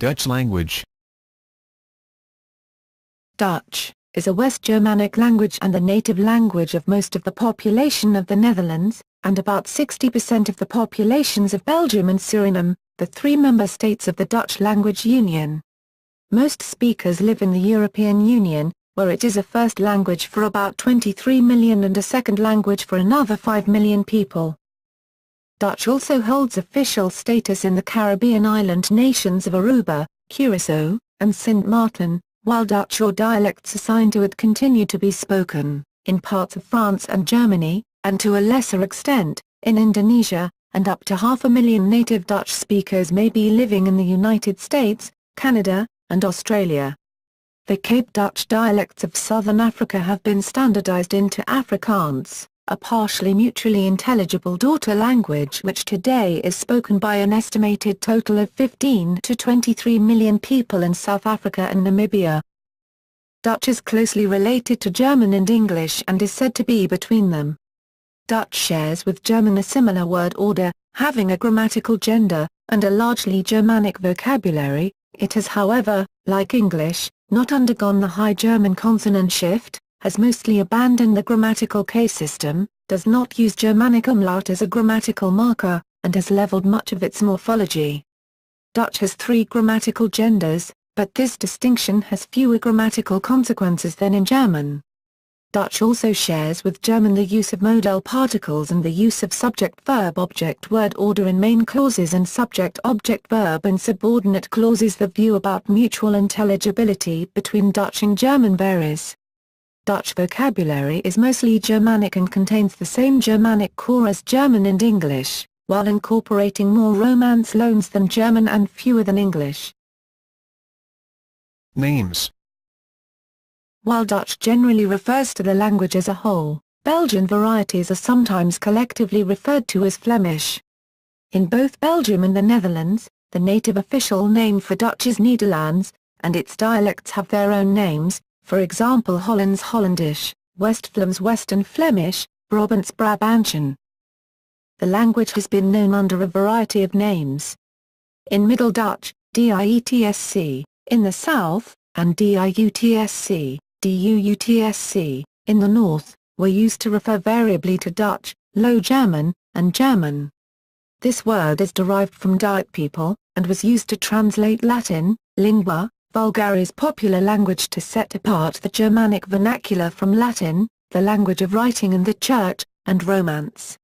Dutch language. Dutch is a West Germanic language and the native language of most of the population of the Netherlands, and about 60% of the populations of Belgium and Suriname, the three member states of the Dutch Language Union. Most speakers live in the European Union, where it is a first language for about 23 million and a second language for another 5 million people. Dutch also holds official status in the Caribbean island nations of Aruba, Curaçao, and Sint Maarten, while Dutch or dialects assigned to it continue to be spoken, in parts of France and Germany, and to a lesser extent, in Indonesia, and up to 500,000 native Dutch speakers may be living in the United States, Canada, and Australia. The Cape Dutch dialects of southern Africa have been standardized into Afrikaans, a partially mutually intelligible daughter language which today is spoken by an estimated total of 15 to 23 million people in South Africa and Namibia. Dutch is closely related to German and English and is said to be between them. Dutch shares with German a similar word order, having a grammatical gender, and a largely Germanic vocabulary. It has, however, like English, not undergone the High German consonant shift, has mostly abandoned the grammatical case system, does not use Germanic umlaut as a grammatical marker, and has leveled much of its morphology. Dutch has three grammatical genders, but this distinction has fewer grammatical consequences than in German. Dutch also shares with German the use of modal particles and the use of subject-verb-object-word order in main clauses and subject-object-verb in subordinate clauses. The view about mutual intelligibility between Dutch and German varies. Dutch vocabulary is mostly Germanic and contains the same Germanic core as German and English, while incorporating more Romance loans than German and fewer than English. Names. While Dutch generally refers to the language as a whole, Belgian varieties are sometimes collectively referred to as Flemish. In both Belgium and the Netherlands, the native official name for Dutch is Nederlands, and its dialects have their own names, for example Hollands Hollandisch, West-Vlaams Western Flemish, Brabants Brabantian. The language has been known under a variety of names. In Middle Dutch, Dietsc, in the south, and Diutsc, Duutsc, in the north, were used to refer variably to Dutch, Low German, and German. This word is derived from Diet people, and was used to translate Latin, lingua vulgaris popular language to set apart the Germanic vernacular from Latin, the language of writing and the church, and Romance.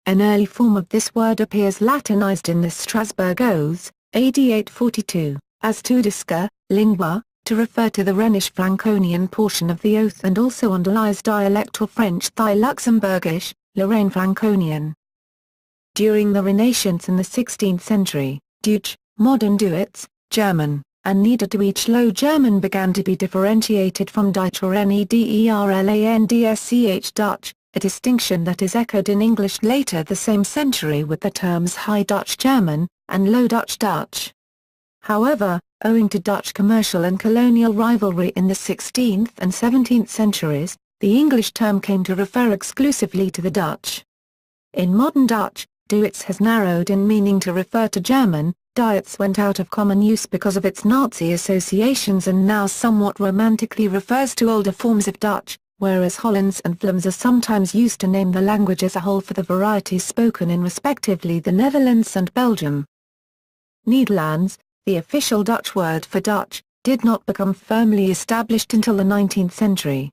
An early form of this word appears Latinized in the Strasbourg Oaths, AD 842, as Tudiska, lingua, to refer to the Rhenish Franconian portion of the oath, and also underlies dialectal French Thai Luxembourgish, Lorraine Franconian. During the Renaissance in the 16th century, Deutsch, modern Deutsch, German, and Niederdeutsch Low German began to be differentiated from Deutsch or Nederlandsch Dutch, a distinction that is echoed in English later the same century with the terms High Dutch German, and Low Dutch Dutch. However, owing to Dutch commercial and colonial rivalry in the 16th and 17th centuries, the English term came to refer exclusively to the Dutch. In modern Dutch, Duits has narrowed in meaning to refer to German. Diets went out of common use because of its Nazi associations and now somewhat romantically refers to older forms of Dutch, whereas Hollands and Vlaams are sometimes used to name the language as a whole for the varieties spoken in respectively the Netherlands and Belgium. Nederlands, the official Dutch word for Dutch, did not become firmly established until the 19th century.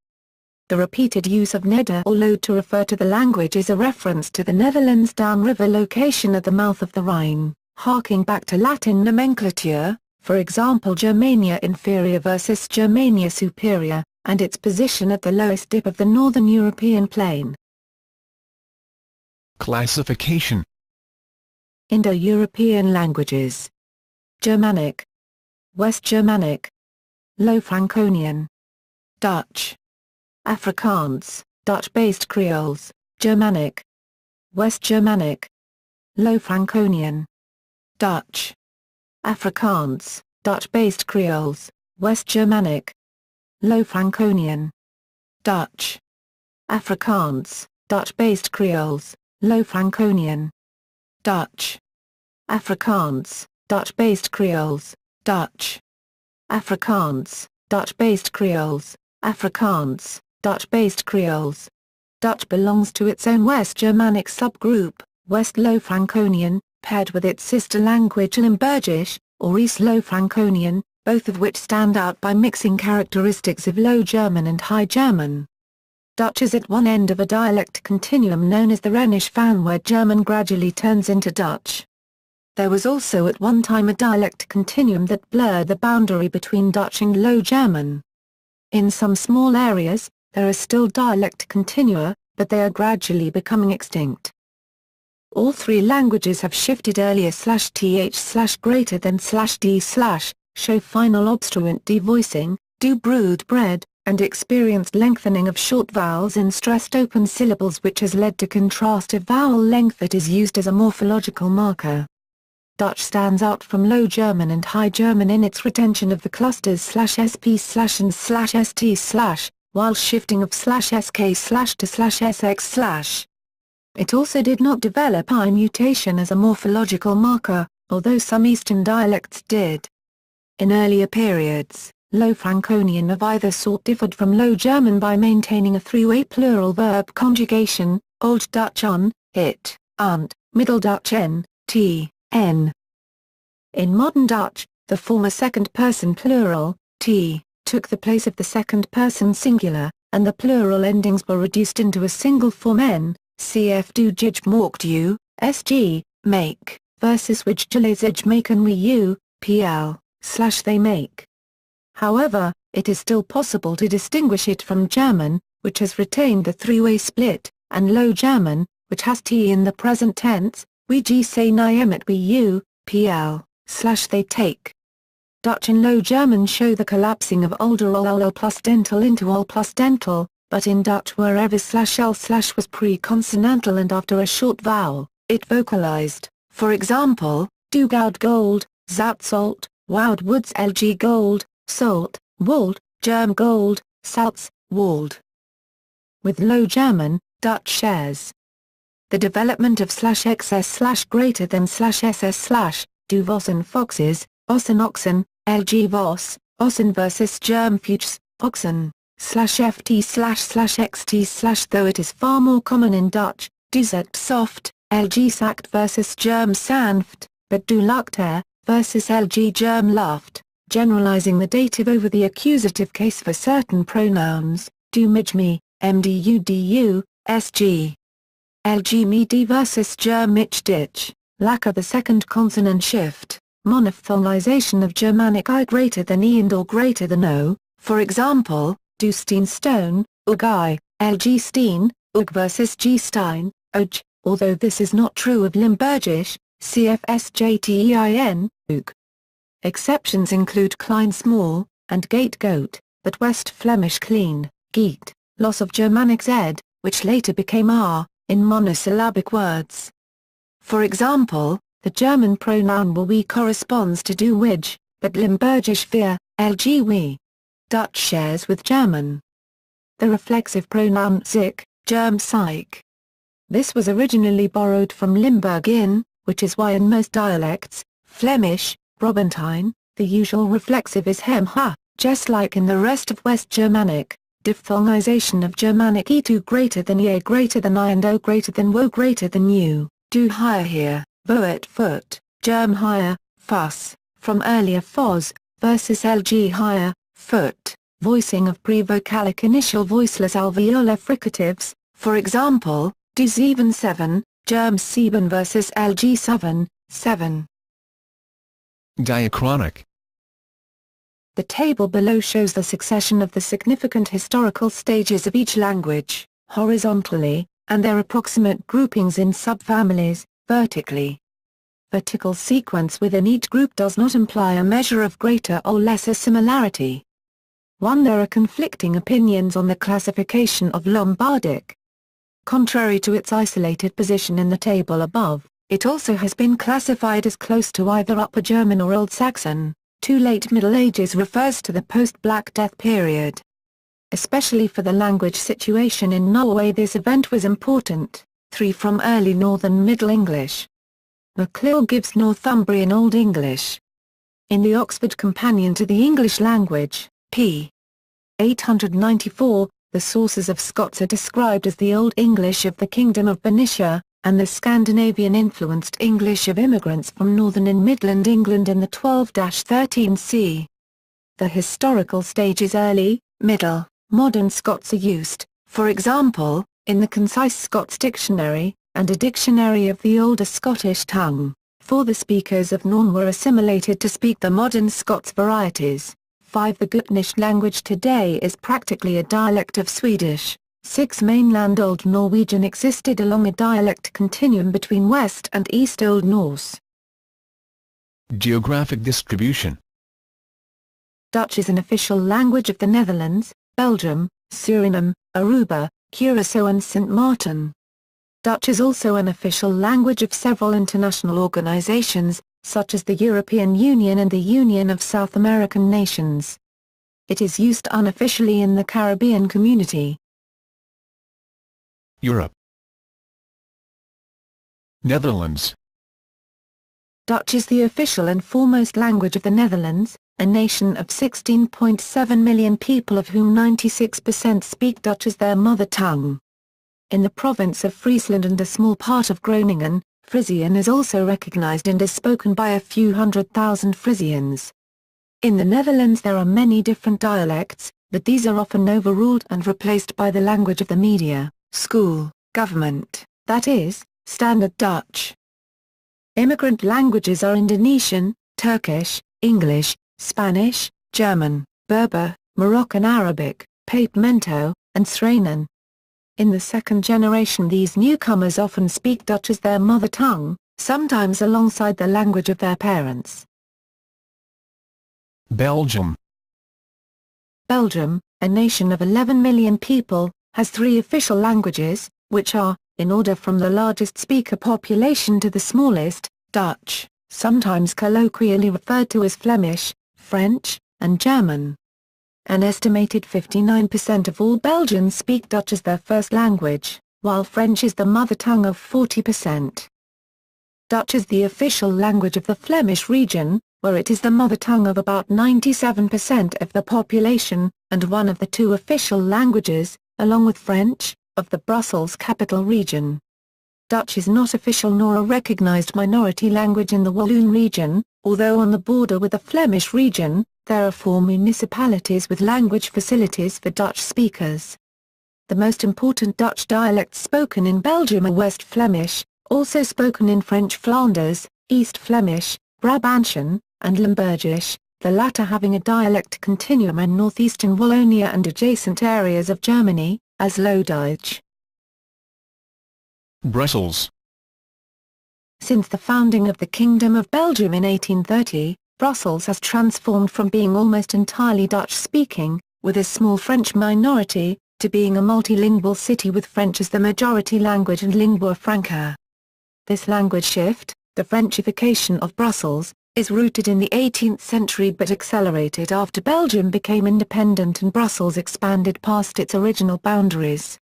The repeated use of Neder or Loed to refer to the language is a reference to the Netherlands downriver location at the mouth of the Rhine, harking back to Latin nomenclature, for example Germania Inferior versus Germania Superior, and its position at the lowest dip of the northern European plain. Classification. Indo-European languages. Germanic, West Germanic, Low Franconian, Dutch, Afrikaans, Dutch-based Creoles, Germanic, West Germanic, Low Franconian, Dutch, Afrikaans, Dutch-based Creoles, West Germanic, Low Franconian, Dutch, Afrikaans, Dutch-based Creoles, Low Franconian, Dutch, Afrikaans, Dutch-based Creoles, Dutch. Afrikaans, Dutch-based Creoles, Afrikaans, Dutch-based Creoles. Dutch belongs to its own West Germanic subgroup, West Low Franconian, paired with its sister language Limburgisch, or East Low Franconian, both of which stand out by mixing characteristics of Low German and High German. Dutch is at one end of a dialect continuum known as the Rhenish Van, where German gradually turns into Dutch. There was also at one time a dialect continuum that blurred the boundary between Dutch and Low German. In some small areas, there are still dialect continua, but they are gradually becoming extinct. All three languages have shifted earlier /th greater than /d/ show final obstruent devoicing, do brood bread, and experienced lengthening of short vowels in stressed open syllables, which has led to contrast of vowel length that is used as a morphological marker. Dutch stands out from Low German and High German in its retention of the clusters /sp/ and /st/, while shifting of /sk/ to /sx/. It also did not develop I mutation as a morphological marker, although some Eastern dialects did. In earlier periods, Low Franconian of either sort differed from Low German by maintaining a three-way plural verb conjugation, Old Dutch on, it, ant, Middle Dutch n, t, n. In modern Dutch, the former second-person plural, t, took the place of the second-person singular, and the plural endings were reduced into a single form n, cf do jij mocht u, sg, make, versus which jij maken we you, pl, / they make. However, it is still possible to distinguish it from German, which has retained the three-way split, and Low German, which has t in the present tense, we say niemet we you, pl, / they take. Dutch and Low German show the collapsing of older ol plus dental into ol plus dental, but in Dutch wherever /l/ was pre-consonantal and after a short vowel, it vocalized, for example, do goud gold, zout salt, woud woods lg gold, salt, wald, germ gold, salts, wald. With Low German, Dutch shares the development of /xs/ greater than /ss/ do vossen foxes, ossen oxen, lg vos, ossen versus germ fuchs, oxen, /ft//xt/ though it is far more common in Dutch, do zet soft, lg sact versus germ sanft, but do luchter, versus lg germ luft, generalizing the dative over the accusative case for certain pronouns, do mij me, mdu du, sg. Lg me d versus germ mich dich, lack of the second consonant shift, monophthongization of Germanic I greater than E and or greater than O, for example, do steen stone, ug I, lg steen, ug versus g stein, oj, although this is not true of Limburgisch, cfsjtein, ug. Exceptions include klein small, and gate goat, but West Flemish clean, geet, loss of Germanic z, which later became r, in monosyllabic words. For example, the German pronoun we corresponds to do which, but Limburgisch wir, lg we. Dutch shares with German the reflexive pronoun sich, germ psych. This was originally borrowed from Limburgian, which is why in most dialects, Flemish, Brabantine, the usual reflexive is hem ha, just like in the rest of West Germanic. Diphthongization of Germanic e2 greater than ye greater than I and o greater than wo greater than you, do higher here, voet foot, germ higher, fuss, from earlier fos, versus lg higher, foot, voicing of pre-vocalic initial voiceless alveolar fricatives, for example, do 7, germ 7 versus lg 7. Diachronic. The table below shows the succession of the significant historical stages of each language, horizontally, and their approximate groupings in subfamilies, vertically. Vertical sequence within each group does not imply a measure of greater or lesser similarity. 1. There are conflicting opinions on the classification of Lombardic. Contrary to its isolated position in the table above, it also has been classified as close to either Upper German or Old Saxon. Late Middle Ages refers to the post-Black Death period. Especially for the language situation in Norway this event was important. 3. From early Northern Middle English. McClill gives Northumbrian Old English. In the Oxford Companion to the English Language, p. 894, the sources of Scots are described as the Old English of the Kingdom of Bernicia, and the Scandinavian-influenced English of immigrants from northern and midland England in the 12-13 c. The historical stage is early, middle, modern Scots are used, for example, in the Concise Scots Dictionary, and a dictionary of the older Scottish tongue, for the speakers of Norn were assimilated to speak the modern Scots varieties. 5. The Gutnish language today is practically a dialect of Swedish. 6. Mainland Old Norwegian existed along a dialect continuum between West and East Old Norse. Geographic distribution. Dutch is an official language of the Netherlands, Belgium, Suriname, Aruba, Curaçao and Sint Maarten. Dutch is also an official language of several international organizations, such as the European Union and the Union of South American Nations. It is used unofficially in the Caribbean community. Europe. Netherlands. Dutch is the official and foremost language of the Netherlands, a nation of 16.7 million people of whom 96% speak Dutch as their mother tongue. In the province of Friesland and a small part of Groningen, Frisian is also recognized and is spoken by a few 100,000 Frisians. In the Netherlands there are many different dialects, but these are often overruled and replaced by the language of the media, school, government, that is, Standard Dutch. Immigrant languages are Indonesian, Turkish, English, Spanish, German, Berber, Moroccan Arabic, Papiamento, and Sranan. In the second generation these newcomers often speak Dutch as their mother tongue, sometimes alongside the language of their parents. Belgium. Belgium, a nation of 11 million people, has 3 official languages, which are, in order from the largest speaker population to the smallest, Dutch, sometimes colloquially referred to as Flemish, French, and German. An estimated 59% of all Belgians speak Dutch as their first language, while French is the mother tongue of 40%. Dutch is the official language of the Flemish region, where it is the mother tongue of about 97% of the population, and one of the 2 official languages, along with French, of the Brussels capital region. Dutch is not official nor a recognized minority language in the Walloon region, although on the border with the Flemish region, there are 4 municipalities with language facilities for Dutch speakers. The most important Dutch dialects spoken in Belgium are West Flemish, also spoken in French Flanders, East Flemish, Brabantian, and Limburgish, the latter having a dialect continuum in northeastern Wallonia and adjacent areas of Germany, as Low-Dutch. Brussels. Since the founding of the Kingdom of Belgium in 1830, Brussels has transformed from being almost entirely Dutch-speaking, with a small French minority, to being a multilingual city with French as the majority language and lingua franca. This language shift, the Frenchification of Brussels, is rooted in the 18th century but accelerated after Belgium became independent and Brussels expanded past its original boundaries.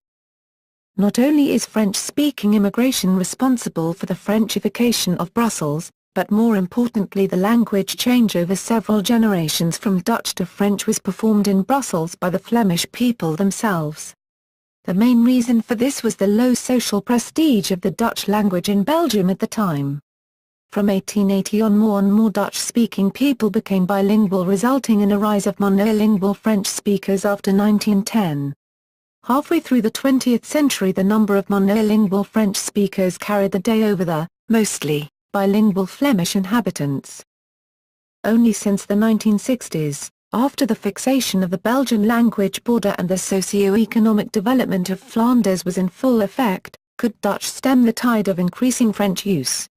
Not only is French-speaking immigration responsible for the Frenchification of Brussels, but more importantly the language change over several generations from Dutch to French was performed in Brussels by the Flemish people themselves. The main reason for this was the low social prestige of the Dutch language in Belgium at the time. From 1880 on more Dutch-speaking people became bilingual, resulting in a rise of monolingual French speakers after 1910. Halfway through the 20th century the number of monolingual French speakers carried the day over the, mostly, bilingual Flemish inhabitants. Only since the 1960s, after the fixation of the Belgian language border and the socio-economic development of Flanders was in full effect, could Dutch stem the tide of increasing French use.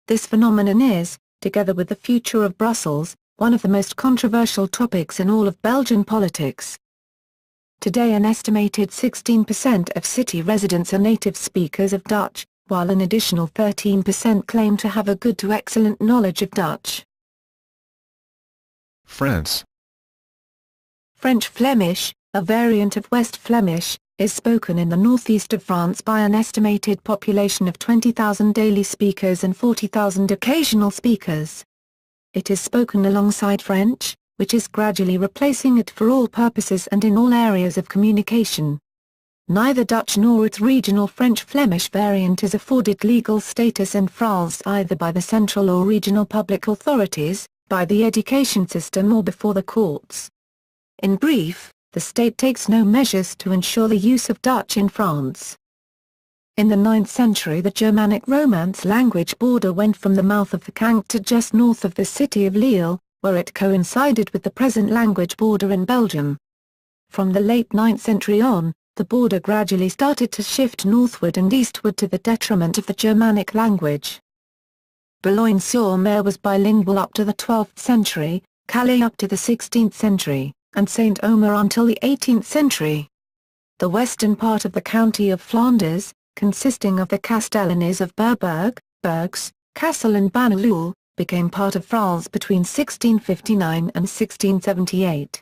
This phenomenon is, together with the future of Brussels, one of the most controversial topics in all of Belgian politics. Today an estimated 16% of city residents are native speakers of Dutch, while an additional 13% claim to have a good to excellent knowledge of Dutch. France. French Flemish, a variant of West Flemish, is spoken in the northeast of France by an estimated population of 20,000 daily speakers and 40,000 occasional speakers. It is spoken alongside French, which is gradually replacing it for all purposes and in all areas of communication. Neither Dutch nor its regional French-Flemish variant is afforded legal status in France either by the central or regional public authorities, by the education system or before the courts. In brief, the state takes no measures to ensure the use of Dutch in France. In the 9th century the Germanic Romance language border went from the mouth of the Canque to just north of the city of Lille, where it coincided with the present language border in Belgium. From the late 9th century on, the border gradually started to shift northward and eastward to the detriment of the Germanic language. Boulogne-sur-Mer was bilingual up to the 12th century, Calais up to the 16th century, and Saint-Omer until the 18th century. The western part of the county of Flanders, consisting of the castellanies of Berberg, Bergs, Kassel and Bannerloel, became part of France between 1659 and 1678.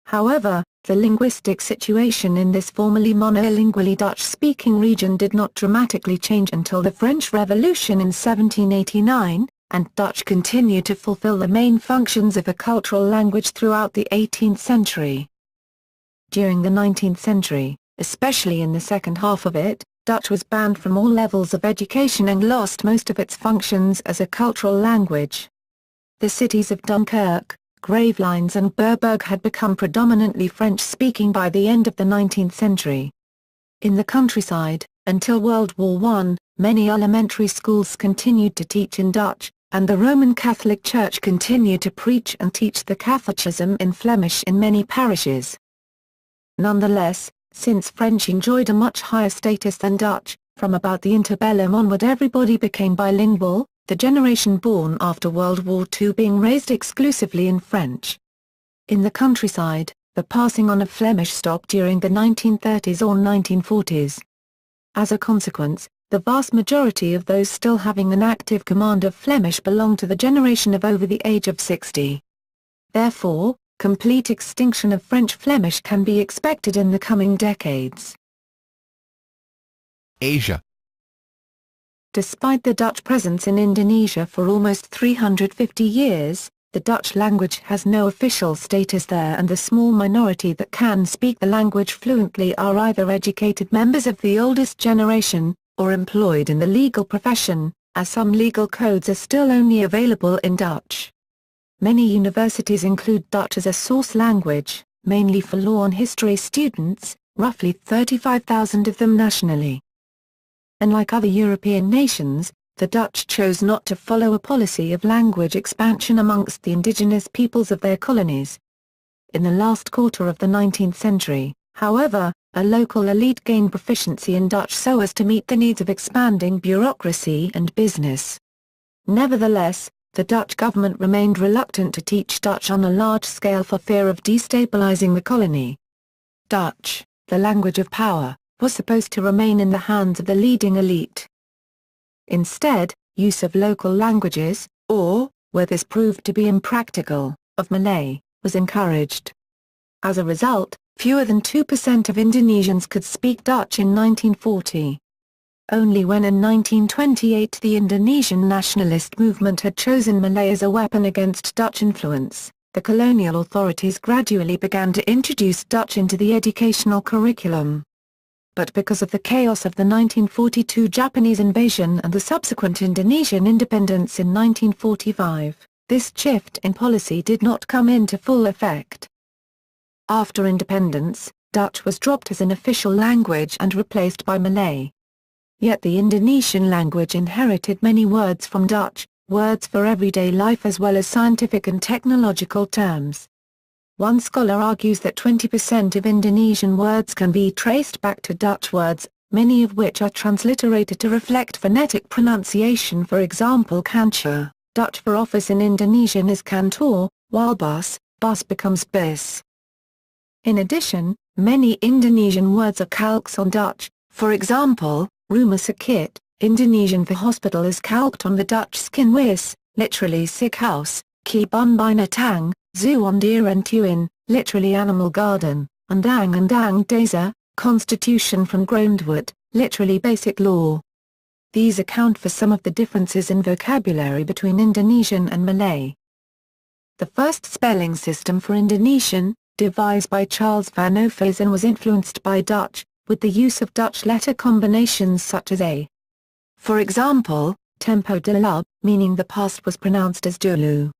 However, the linguistic situation in this formerly monolingually Dutch-speaking region did not dramatically change until the French Revolution in 1789, and Dutch continued to fulfill the main functions of a cultural language throughout the 18th century. During the 19th century, especially in the second half of it, Dutch was banned from all levels of education and lost most of its functions as a cultural language. The cities of Dunkirk, Gravelines and Berberg had become predominantly French-speaking by the end of the 19th century. In the countryside, until World War I, many elementary schools continued to teach in Dutch, and the Roman Catholic Church continued to preach and teach the Catholicism in Flemish in many parishes. Nonetheless, since French enjoyed a much higher status than Dutch, from about the interbellum onward everybody became bilingual, the generation born after World War II being raised exclusively in French. In the countryside, the passing on of Flemish stopped during the 1930s or 1940s. As a consequence, the vast majority of those still having an active command of Flemish belong to the generation of over the age of 60. Therefore, complete extinction of French-Flemish can be expected in the coming decades. Asia. Despite the Dutch presence in Indonesia for almost 350 years, the Dutch language has no official status there, and the small minority that can speak the language fluently are either educated members of the oldest generation, or employed in the legal profession, as some legal codes are still only available in Dutch. Many universities include Dutch as a source language, mainly for law and history students, roughly 35,000 of them nationally. Unlike other European nations, the Dutch chose not to follow a policy of language expansion amongst the indigenous peoples of their colonies. In the last quarter of the 19th century, however, a local elite gained proficiency in Dutch so as to meet the needs of expanding bureaucracy and business. Nevertheless, the Dutch government remained reluctant to teach Dutch on a large scale for fear of destabilizing the colony. Dutch, the language of power, was supposed to remain in the hands of the leading elite. Instead, use of local languages, or, where this proved to be impractical, of Malay, was encouraged. As a result, fewer than 2% of Indonesians could speak Dutch in 1940. Only when in 1928 the Indonesian nationalist movement had chosen Malay as a weapon against Dutch influence, the colonial authorities gradually began to introduce Dutch into the educational curriculum. But because of the chaos of the 1942 Japanese invasion and the subsequent Indonesian independence in 1945, this shift in policy did not come into full effect. After independence, Dutch was dropped as an official language and replaced by Malay. Yet the Indonesian language inherited many words from Dutch, words for everyday life as well as scientific and technological terms. One scholar argues that 20% of Indonesian words can be traced back to Dutch words, many of which are transliterated to reflect phonetic pronunciation. For example, kantoor, Dutch for office in Indonesian is kantoor, while bus becomes bus. In addition, many Indonesian words are calques on Dutch. For example, rumah sakit, Indonesian for hospital, is calqued on the Dutch skinwis, literally sick house, kebun binatang, zoo on deer and tuin, literally animal garden, undang-undang dasar, constitution from grondwet, literally basic law. These account for some of the differences in vocabulary between Indonesian and Malay. The first spelling system for Indonesian, devised by Charles van Oeversen, was influenced by Dutch, with the use of Dutch letter combinations such as a. For example, tempo dulu, meaning the past, was pronounced as dulu.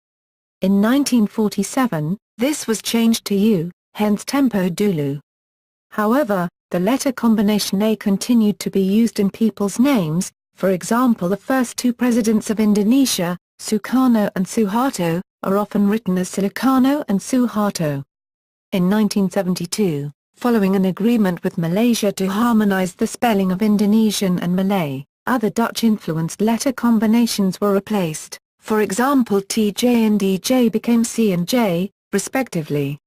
In 1947, this was changed to u, hence tempo dulu. However, the letter combination A continued to be used in people's names. For example, the first two presidents of Indonesia, Sukarno and Suharto, are often written as Sukarno and Suharto. In 1972, following an agreement with Malaysia to harmonize the spelling of Indonesian and Malay, other Dutch-influenced letter combinations were replaced. For example, TJ and DJ became C and J, respectively.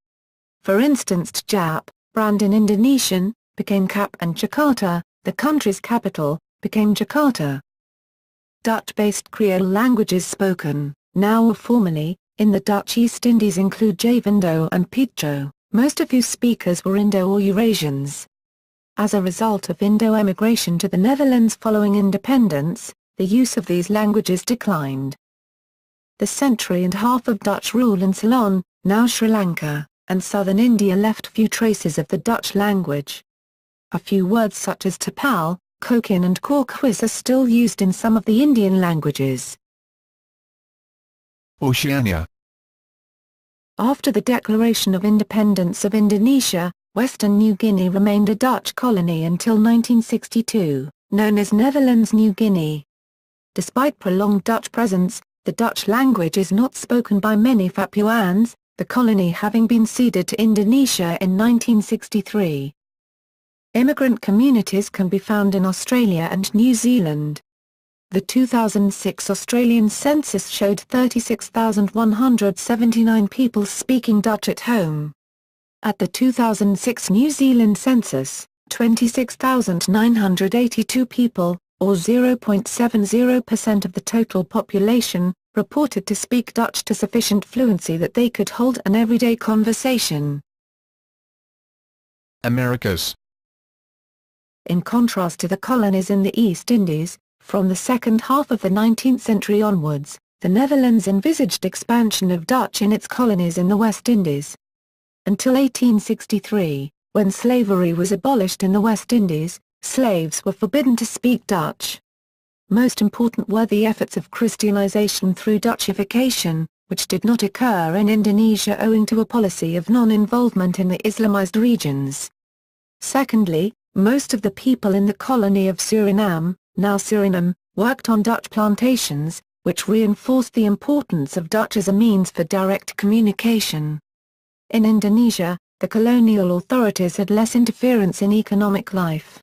For instance, Jap, brand in Indonesian, became Cap, and Jakarta, the country's capital, became Jakarta. Dutch-based Creole languages spoken, now or formerly, in the Dutch East Indies include Javindo and Picho, most of whose speakers were Indo or Eurasians. As a result of Indo-emigration to the Netherlands following independence, the use of these languages declined. The century and a half of Dutch rule in Ceylon, now Sri Lanka, and southern India left few traces of the Dutch language. A few words such as tapal, kokin and korkwis are still used in some of the Indian languages. Oceania. After the declaration of independence of Indonesia, Western New Guinea remained a Dutch colony until 1962, known as Netherlands New Guinea. Despite prolonged Dutch presence, the Dutch language is not spoken by many Papuans, the colony having been ceded to Indonesia in 1963. Immigrant communities can be found in Australia and New Zealand. The 2006 Australian census showed 36,179 people speaking Dutch at home. At the 2006 New Zealand census, 26,982 people, or 0.70% of the total population, reported to speak Dutch to sufficient fluency that they could hold an everyday conversation. Americas. In contrast to the colonies in the East Indies, from the second half of the 19th century onwards, the Netherlands envisaged expansion of Dutch in its colonies in the West Indies. Until 1863, when slavery was abolished in the West Indies, slaves were forbidden to speak Dutch. Most important were the efforts of Christianization through Dutchification, which did not occur in Indonesia owing to a policy of non-involvement in the Islamized regions. Secondly, most of the people in the colony of Suriname, now Suriname, worked on Dutch plantations, which reinforced the importance of Dutch as a means for direct communication. In Indonesia, the colonial authorities had less interference in economic life.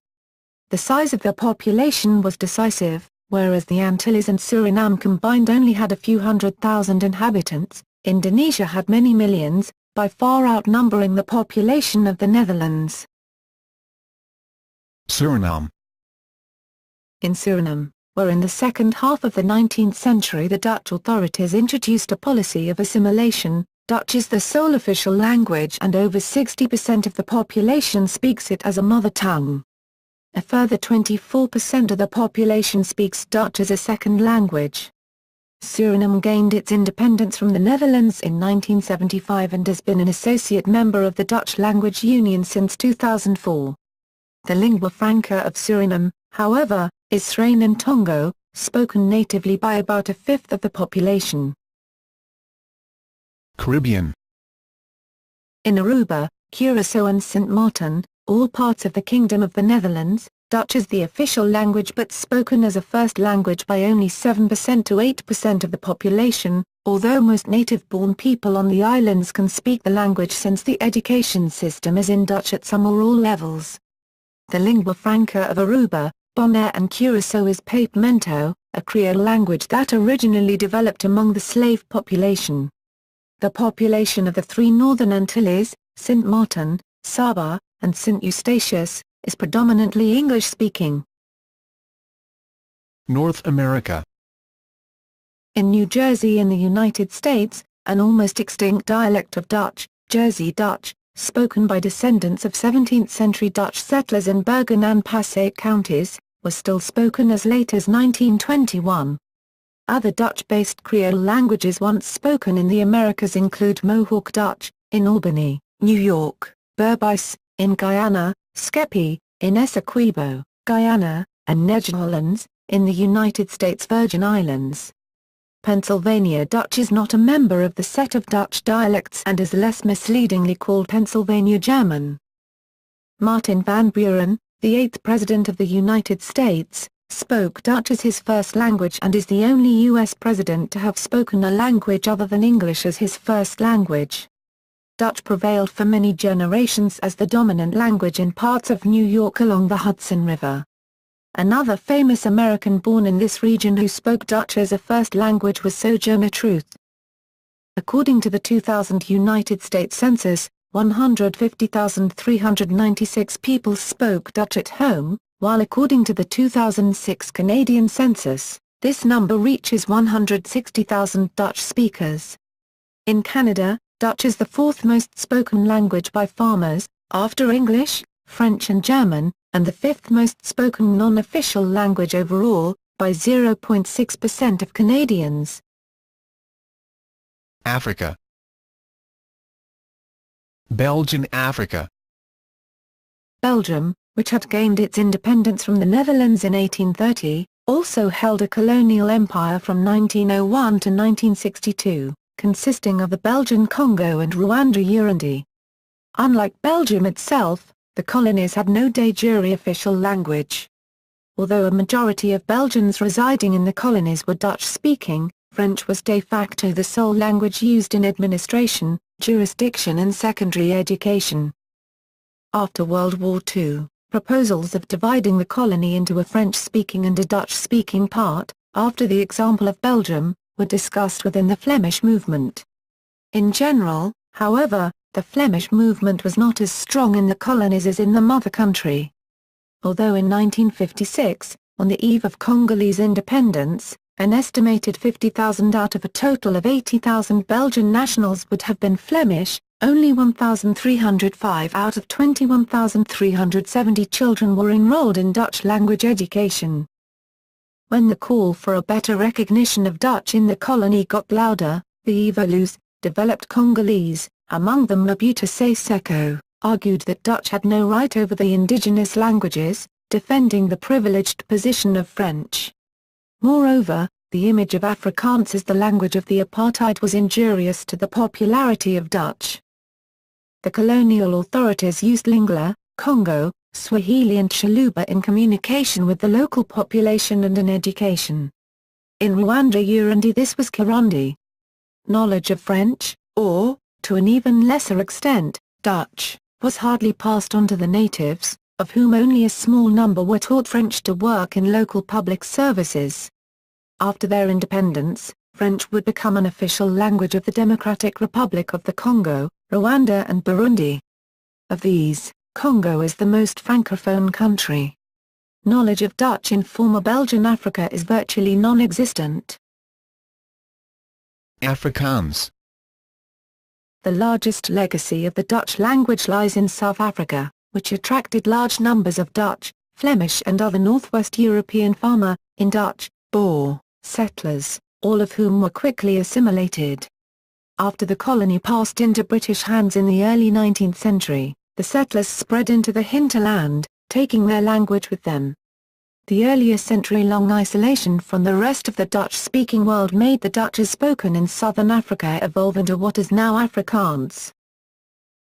The size of the population was decisive, whereas the Antilles and Suriname combined only had a few 100,000 inhabitants. Indonesia had many millions, by far outnumbering the population of the Netherlands. Suriname. In Suriname, where in the second half of the 19th century the Dutch authorities introduced a policy of assimilation, Dutch is the sole official language and over 60% of the population speaks it as a mother tongue. A further 24% of the population speaks Dutch as a second language. Suriname gained its independence from the Netherlands in 1975 and has been an associate member of the Dutch Language Union since 2004. The lingua franca of Suriname, however, is Sranan Tongo, spoken natively by about a fifth of the population. Caribbean. In Aruba, Curaçao and Sint Maarten, all parts of the Kingdom of the Netherlands, Dutch is the official language but spoken as a first language by only 7% to 8% of the population, although most native-born people on the islands can speak the language since the education system is in Dutch at some or all levels. The lingua franca of Aruba, Bonaire and Curaçao is Papiamento, a Creole language that originally developed among the slave population. The population of the three northern Antilles, Sint Maarten, Saba, and St. Eustatius, is predominantly English-speaking. North America. In New Jersey in the United States, an almost extinct dialect of Dutch, Jersey Dutch, spoken by descendants of 17th-century Dutch settlers in Bergen and Passaic counties, was still spoken as late as 1921. Other Dutch-based Creole languages once spoken in the Americas include Mohawk Dutch, in Albany, New York, Berbice, in Guyana, Skepi, in Essequibo, Guyana, and Nederhollands, in the United States Virgin Islands. Pennsylvania Dutch is not a member of the set of Dutch dialects and is less misleadingly called Pennsylvania German. Martin Van Buren, the 8th President of the United States, spoke Dutch as his first language and is the only U.S. president to have spoken a language other than English as his first language. Dutch prevailed for many generations as the dominant language in parts of New York along the Hudson River. Another famous American born in this region who spoke Dutch as a first language was Sojourner Truth. According to the 2000 United States Census, 150,396 people spoke Dutch at home, while according to the 2006 Canadian Census, this number reaches 160,000 Dutch speakers. In Canada, Dutch is the fourth most spoken language by farmers, after English, French and German, and the fifth most spoken non-official language overall, by 0.6% of Canadians. Africa. Belgian Africa. Belgium, which had gained its independence from the Netherlands in 1830, also held a colonial empire from 1901 to 1962, consisting of the Belgian Congo and Rwanda-Urundi. Unlike Belgium itself, the colonies had no de jure official language. Although a majority of Belgians residing in the colonies were Dutch-speaking, French was de facto the sole language used in administration, jurisdiction and secondary education. After World War II, proposals of dividing the colony into a French-speaking and a Dutch-speaking part, after the example of Belgium, were discussed within the Flemish movement. In general, however, the Flemish movement was not as strong in the colonies as in the mother country. Although in 1956, on the eve of Congolese independence, an estimated 50,000 out of a total of 80,000 Belgian nationals would have been Flemish, only 1,305 out of 21,370 children were enrolled in Dutch language education. When the call for a better recognition of Dutch in the colony got louder, the Evolus, developed Congolese, among them Mobutu Sese, argued that Dutch had no right over the indigenous languages, defending the privileged position of French. Moreover, the image of Afrikaans as the language of the apartheid was injurious to the popularity of Dutch. The colonial authorities used Lingala, Congo, Swahili and Chiluba in communication with the local population and in education. In Rwanda-Urundi this was Kirundi. Knowledge of French, or, to an even lesser extent, Dutch, was hardly passed on to the natives, of whom only a small number were taught French to work in local public services. After their independence, French would become an official language of the Democratic Republic of the Congo, Rwanda and Burundi. Of these, Congo is the most francophone country. Knowledge of Dutch in former Belgian Africa is virtually non-existent. Afrikaans. The largest legacy of the Dutch language lies in South Africa, which attracted large numbers of Dutch, Flemish and other Northwest European farmer, in Dutch, Boer, settlers, all of whom were quickly assimilated. After the colony passed into British hands in the early 19th century, the settlers spread into the hinterland, taking their language with them. The earlier century-long isolation from the rest of the Dutch-speaking world made the Dutch as spoken in southern Africa evolve into what is now Afrikaans.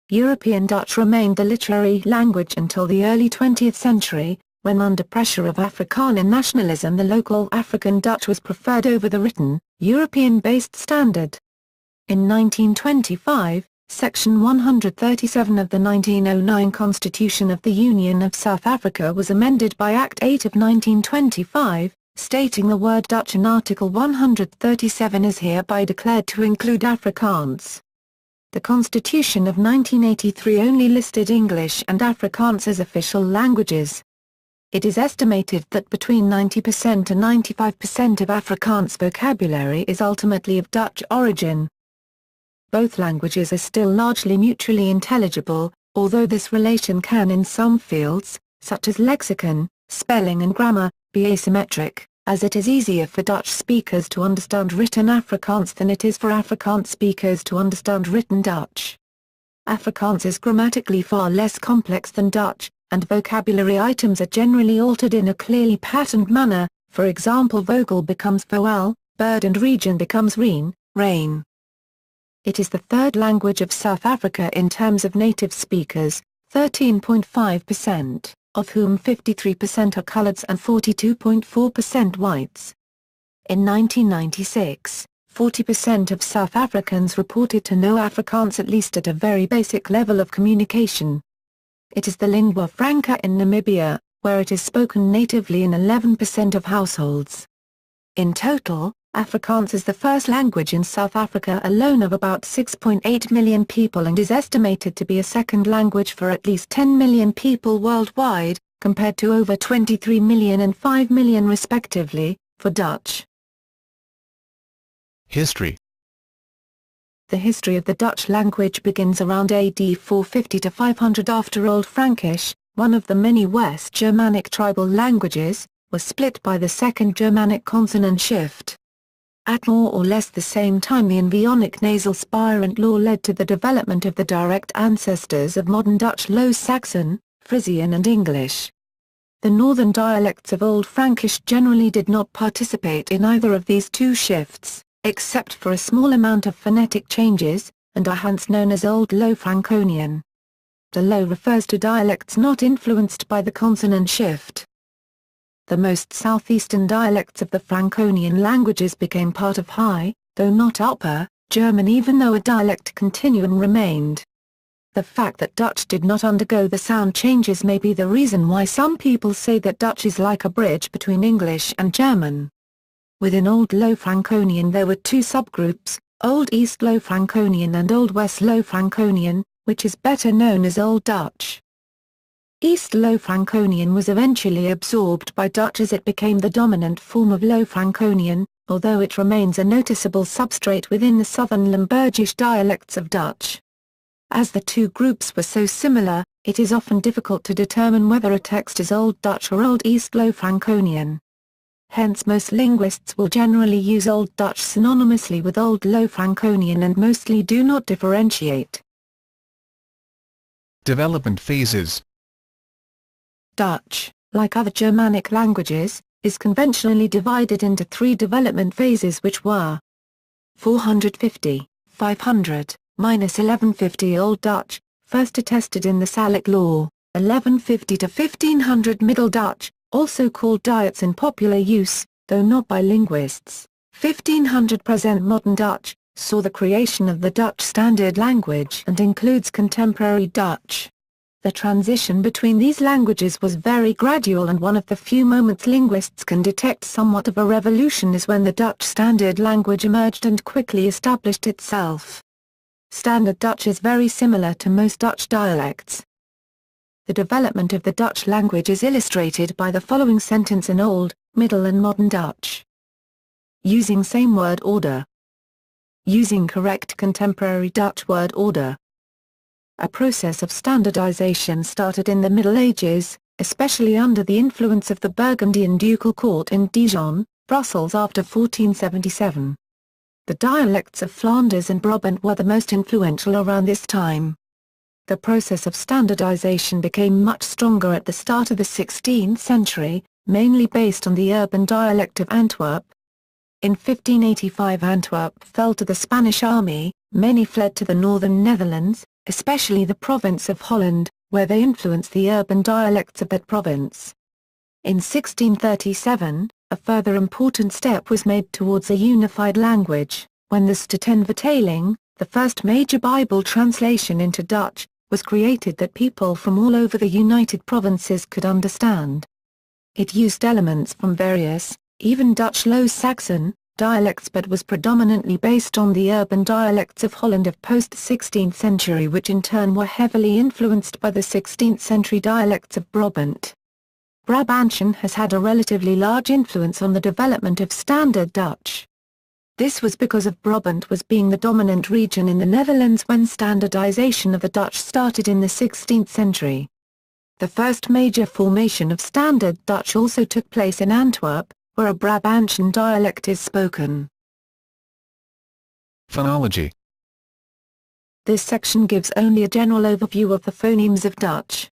European Dutch remained the literary language until the early 20th century, when under pressure of Afrikaner nationalism the local African Dutch was preferred over the written, European-based standard. In 1925, Section 137 of the 1909 Constitution of the Union of South Africa was amended by Act 8 of 1925, stating the word Dutch in Article 137 is hereby declared to include Afrikaans. The Constitution of 1983 only listed English and Afrikaans as official languages. It is estimated that between 90% and 95% of Afrikaans vocabulary is ultimately of Dutch origin. Both languages are still largely mutually intelligible, although this relation can in some fields, such as lexicon, spelling and grammar, be asymmetric. as it is easier for Dutch speakers to understand written Afrikaans than it is for Afrikaans speakers to understand written Dutch. Afrikaans is grammatically far less complex than Dutch, and vocabulary items are generally altered in a clearly patterned manner. For example, vogel becomes voel, bird, and region becomes reen, rain. It is the third language of South Africa in terms of native speakers, 13.5%, of whom 53% are coloureds and 42.4% whites. In 1996, 40% of South Africans reported to know Afrikaans at least at a very basic level of communication. It is the lingua franca in Namibia, where it is spoken natively in 11% of households. In total, Afrikaans is the first language in South Africa alone of about 6.8 million people and is estimated to be a second language for at least 10 million people worldwide, compared to over 23 million and 5 million respectively, for Dutch. History. The history of the Dutch language begins around AD 450 to 500 after Old Frankish, one of the many West Germanic tribal languages, was split by the Second Germanic consonant shift. At more or less the same time, the Invionic nasal spirant law led to the development of the direct ancestors of modern Dutch Low Saxon, Frisian and English. The northern dialects of Old Frankish generally did not participate in either of these two shifts, except for a small amount of phonetic changes, and are hence known as Old Low Franconian. The Low refers to dialects not influenced by the consonant shift. The most southeastern dialects of the Franconian languages became part of High, though not Upper, German, even though a dialect continuum remained. The fact that Dutch did not undergo the sound changes may be the reason why some people say that Dutch is like a bridge between English and German. Within Old Low Franconian there were two subgroups, Old East Low Franconian and Old West Low Franconian, which is better known as Old Dutch. East Low Franconian was eventually absorbed by Dutch as it became the dominant form of Low Franconian, although it remains a noticeable substrate within the southern Limburgish dialects of Dutch. As the two groups were so similar, it is often difficult to determine whether a text is Old Dutch or Old East Low Franconian. Hence most linguists will generally use Old Dutch synonymously with Old Low Franconian and mostly do not differentiate. Development phases. Dutch, like other Germanic languages, is conventionally divided into three development phases, which were 450, 500, minus 1150 Old Dutch, first attested in the Salic law, 1150 to 1500 Middle Dutch, also called diets in popular use, though not by linguists, 1500 present Modern Dutch, saw the creation of the Dutch Standard Language and includes Contemporary Dutch. The transition between these languages was very gradual, and one of the few moments linguists can detect somewhat of a revolution is when the Dutch Standard Language emerged and quickly established itself. Standard Dutch is very similar to most Dutch dialects. The development of the Dutch language is illustrated by the following sentence in Old, Middle and Modern Dutch. Using same word order. Using correct contemporary Dutch word order. A process of standardization started in the Middle Ages, especially under the influence of the Burgundian ducal court in Dijon, Brussels after 1477. The dialects of Flanders and Brabant were the most influential around this time. The process of standardization became much stronger at the start of the 16th century, mainly based on the urban dialect of Antwerp. In 1585 Antwerp fell to the Spanish army, many fled to the northern Netherlands, especially the province of Holland, where they influenced the urban dialects of that province. In 1637, a further important step was made towards a unified language, when the Statenvertaling, the first major Bible translation into Dutch, was created that people from all over the United Provinces could understand. It used elements from various, even Dutch Low Saxon, dialects, but was predominantly based on the urban dialects of Holland of post-16th century, which in turn were heavily influenced by the 16th century dialects of Brabant. Brabantian has had a relatively large influence on the development of Standard Dutch. This was because of Brabant was being the dominant region in the Netherlands when standardization of the Dutch started in the 16th century. The first major formation of Standard Dutch also took place in Antwerp, where a Brabantian dialect is spoken. Phonology. This section gives only a general overview of the phonemes of Dutch.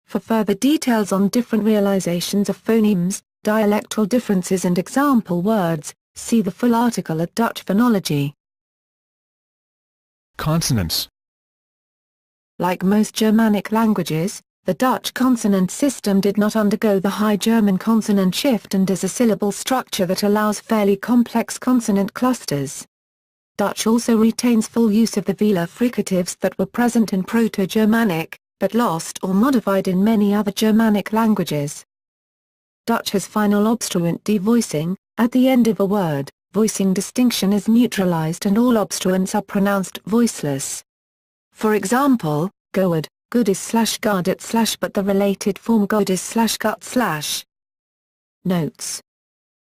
For further details on different realizations of phonemes, dialectal differences and example words, see the full article at Dutch phonology. Consonants. Like most Germanic languages, the Dutch consonant system did not undergo the High German consonant shift and is a syllable structure that allows fairly complex consonant clusters. Dutch also retains full use of the velar fricatives that were present in Proto-Germanic, but lost or modified in many other Germanic languages. Dutch has final obstruent devoicing. At the end of a word, voicing distinction is neutralized and all obstruents are pronounced voiceless. For example, goed, good is /gudet/ but the related form god is /gut/. Notes.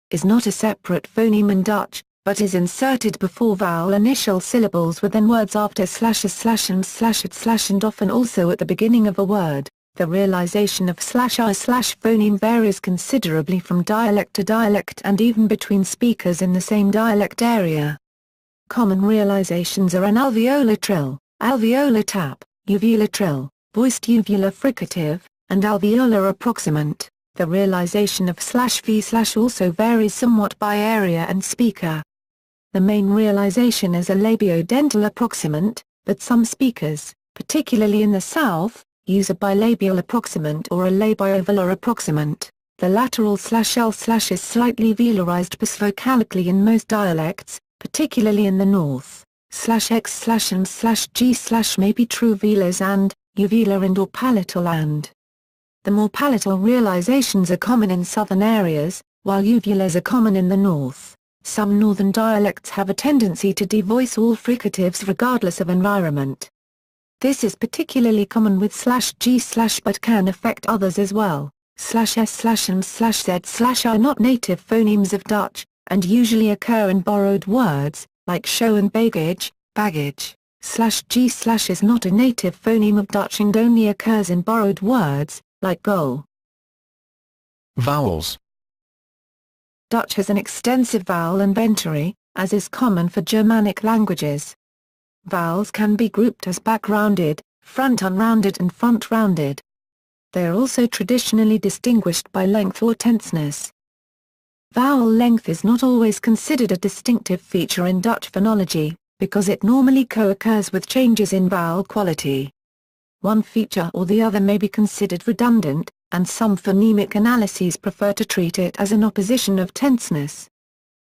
Is not a separate phoneme in Dutch, but is inserted before vowel initial syllables within words after /s/ and /it/ and often also at the beginning of a word. The realization of /i/ phoneme varies considerably from dialect to dialect and even between speakers in the same dialect area. Common realizations are an alveolar trill, alveolar tap, uvular trill, voiced uvular fricative, and alveolar approximant. The realization of /v/ also varies somewhat by area and speaker. The main realization is a labiodental approximant, but some speakers, particularly in the South, use a bilabial approximant or a labiovelar approximant. The lateral /l/ is slightly velarized postvocalically in most dialects, particularly in the North. /x/ and /g/ may be true velars and, uvular and or palatal and. The more palatal realizations are common in southern areas, while uvulars are common in the north. Some northern dialects have a tendency to devoice all fricatives regardless of environment. This is particularly common with /g/ but can affect others as well. /s/ and /z/ are not native phonemes of Dutch, and usually occur in borrowed words, like show and baggage. /g/ is not a native phoneme of Dutch and only occurs in borrowed words, like goal. Vowels. Dutch has an extensive vowel inventory, as is common for Germanic languages. Vowels can be grouped as back-rounded, front-unrounded and front-rounded. They are also traditionally distinguished by length or tenseness. Vowel length is not always considered a distinctive feature in Dutch phonology, because it normally co-occurs with changes in vowel quality. One feature or the other may be considered redundant, and some phonemic analyses prefer to treat it as an opposition of tenseness.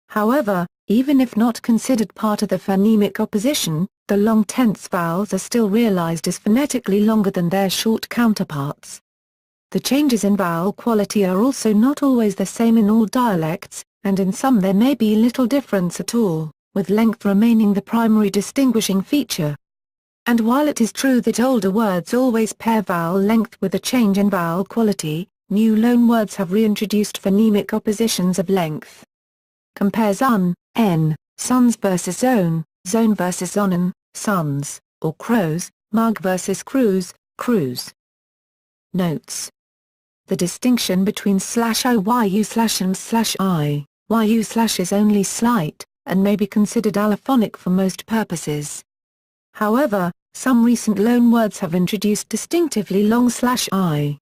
However, even if not considered part of the phonemic opposition, the long tense vowels are still realized as phonetically longer than their short counterparts. The changes in vowel quality are also not always the same in all dialects, and in some there may be little difference at all, with length remaining the primary distinguishing feature. And while it is true that older words always pair vowel length with a change in vowel quality, new loanwords have reintroduced phonemic oppositions of length. Compare zun, n, sons versus zone, zone versus zonen, sons, or crows, mug versus cruise, cruise. Notes. The distinction between /oyu/ and /i, is only slight, and may be considered allophonic for most purposes. However, some recent loanwords have introduced distinctively long /i,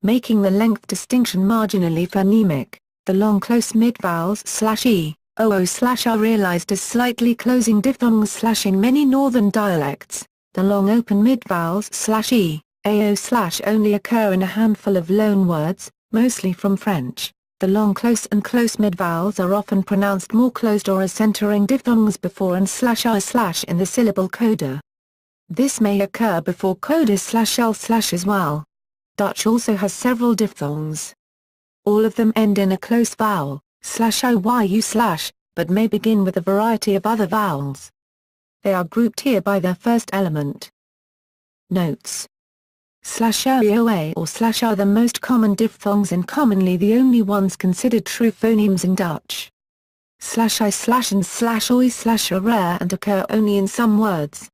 making the length distinction marginally phonemic. The long close mid-vowels /e, oo/ are realized as slightly closing diphthongs in many northern dialects. The long open mid-vowels /e, ao/ only occur in a handful of loanwords, mostly from French. The long close and close mid-vowels are often pronounced more closed or as centering diphthongs before and /i/ in the syllable coda. This may occur before codas /l/ as well. Dutch also has several diphthongs. All of them end in a close vowel, /oyu/, but may begin with a variety of other vowels. They are grouped here by their first element. Notes. /oa or / are the most common diphthongs and commonly the only ones considered true phonemes in Dutch. /i/ and /oi/ are rare and occur only in some words.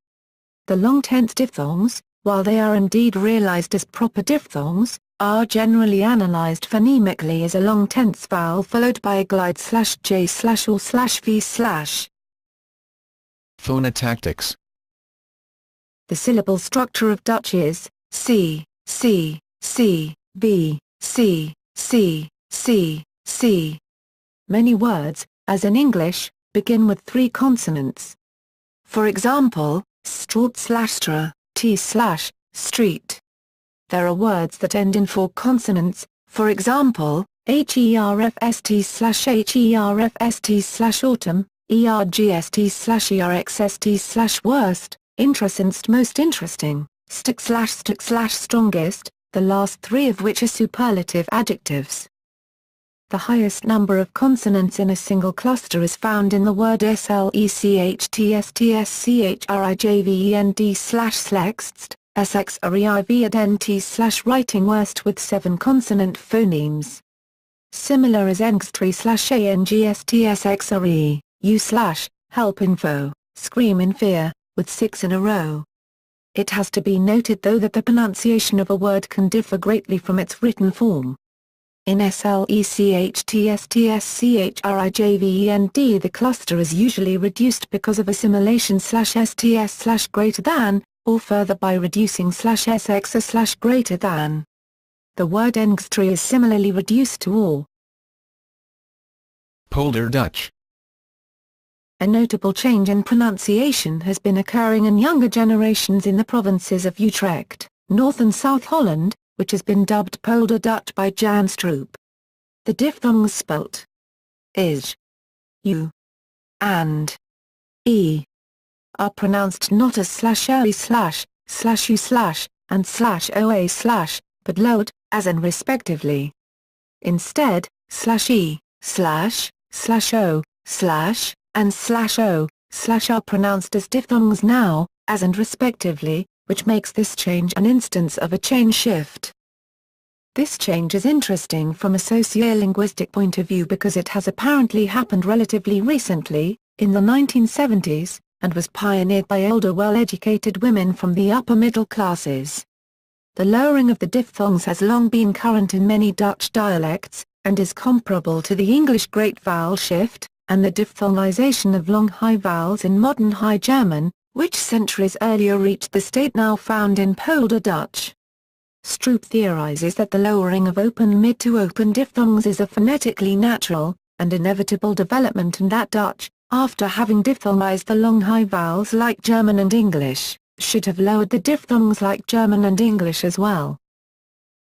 The long tense diphthongs, while they are indeed realized as proper diphthongs, are generally analyzed phonemically as a long tense vowel followed by a glide /j/or/v/. Phonotactics. The syllable structure of Dutch is c, c, c, b, c, c, c, c. Many words, as in English, begin with 3 consonants. For example, straat/stra, t/street. There are words that end in 4 consonants, for example, herfst/herfst/autumn, ergst/erxst/worst, intrasensed most interesting, stick/strongest, the last 3 of which are superlative adjectives. The highest number of consonants in a single cluster is found in the word slechtschrijvend/slextst, sxreivend/writing worst with 7 consonant phonemes. Similar is engstry/angstsxre, u/help info, scream in fear, with 6 in a row. It has to be noted though that the pronunciation of a word can differ greatly from its written form. In slechtschrijvend the cluster is usually reduced because of assimilation/sts/greater than, or further by reducing /sx/greater than. The word engstry is similarly reduced to or. Polder Dutch. A notable change in pronunciation has been occurring in younger generations in the provinces of Utrecht, North and South Holland, which has been dubbed Polder Dutch by Jan Stroop. The diphthongs spelt is, u, and e are pronounced not as /oe/, /u/ and /oa/, but lowered, as in respectively. Instead, /e/, /o/, and /o/ are pronounced as diphthongs now, as and respectively, which makes this change an instance of a chain shift. This change is interesting from a sociolinguistic point of view because it has apparently happened relatively recently, in the 1970s, and was pioneered by older well-educated women from the upper middle classes. The lowering of the diphthongs has long been current in many Dutch dialects, and is comparable to the English Great Vowel Shift, and the diphthongization of long high vowels in modern High German, which centuries earlier reached the state now found in Polder Dutch. Stroop theorizes that the lowering of open mid to open diphthongs is a phonetically natural, and inevitable development and that Dutch, after having diphthongized the long high vowels like German and English, should have lowered the diphthongs like German and English as well.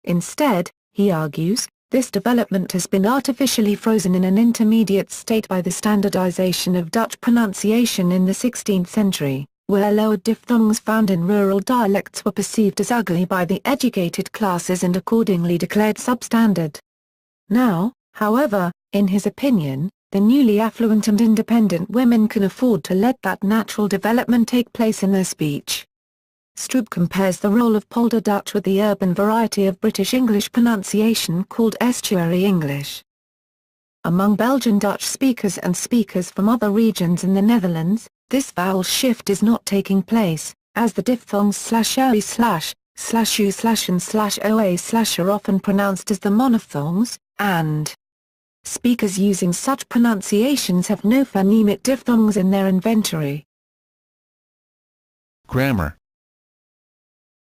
Instead, he argues, this development has been artificially frozen in an intermediate state by the standardization of Dutch pronunciation in the 16th century, where lowered diphthongs found in rural dialects were perceived as ugly by the educated classes and accordingly declared substandard. Now, however, in his opinion, the newly affluent and independent women can afford to let that natural development take place in their speech. Stroop compares the role of Polder Dutch with the urban variety of British English pronunciation called estuary English. Among Belgian Dutch speakers and speakers from other regions in the Netherlands, this vowel shift is not taking place, as the diphthongs /oe/, /u/ and /oa/ are often pronounced as the monophthongs, and speakers using such pronunciations have no phonemic diphthongs in their inventory. Grammar.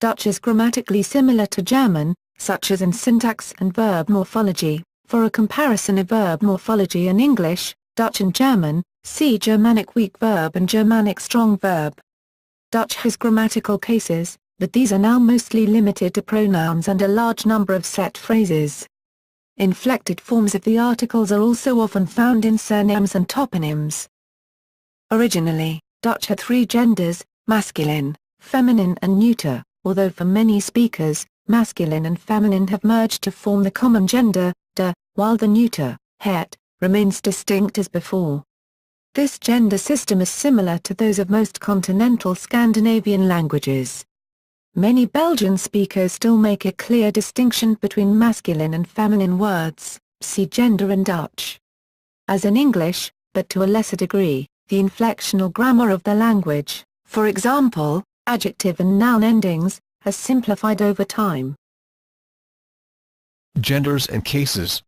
Dutch is grammatically similar to German, such as in syntax and verb morphology. For a comparison of verb morphology in English, Dutch and German, see Germanic weak verb and Germanic strong verb. Dutch has grammatical cases, but these are now mostly limited to pronouns and a large number of set phrases. Inflected forms of the articles are also often found in surnames and toponyms. Originally, Dutch had 3 genders, masculine, feminine and neuter, although for many speakers, masculine and feminine have merged to form the common gender, de, while the neuter, het, remains distinct as before. This gender system is similar to those of most continental Scandinavian languages. Many Belgian speakers still make a clear distinction between masculine and feminine words, see gender in Dutch. As in English, but to a lesser degree, the inflectional grammar of the language, for example, adjective and noun endings, has simplified over time. Genders and cases.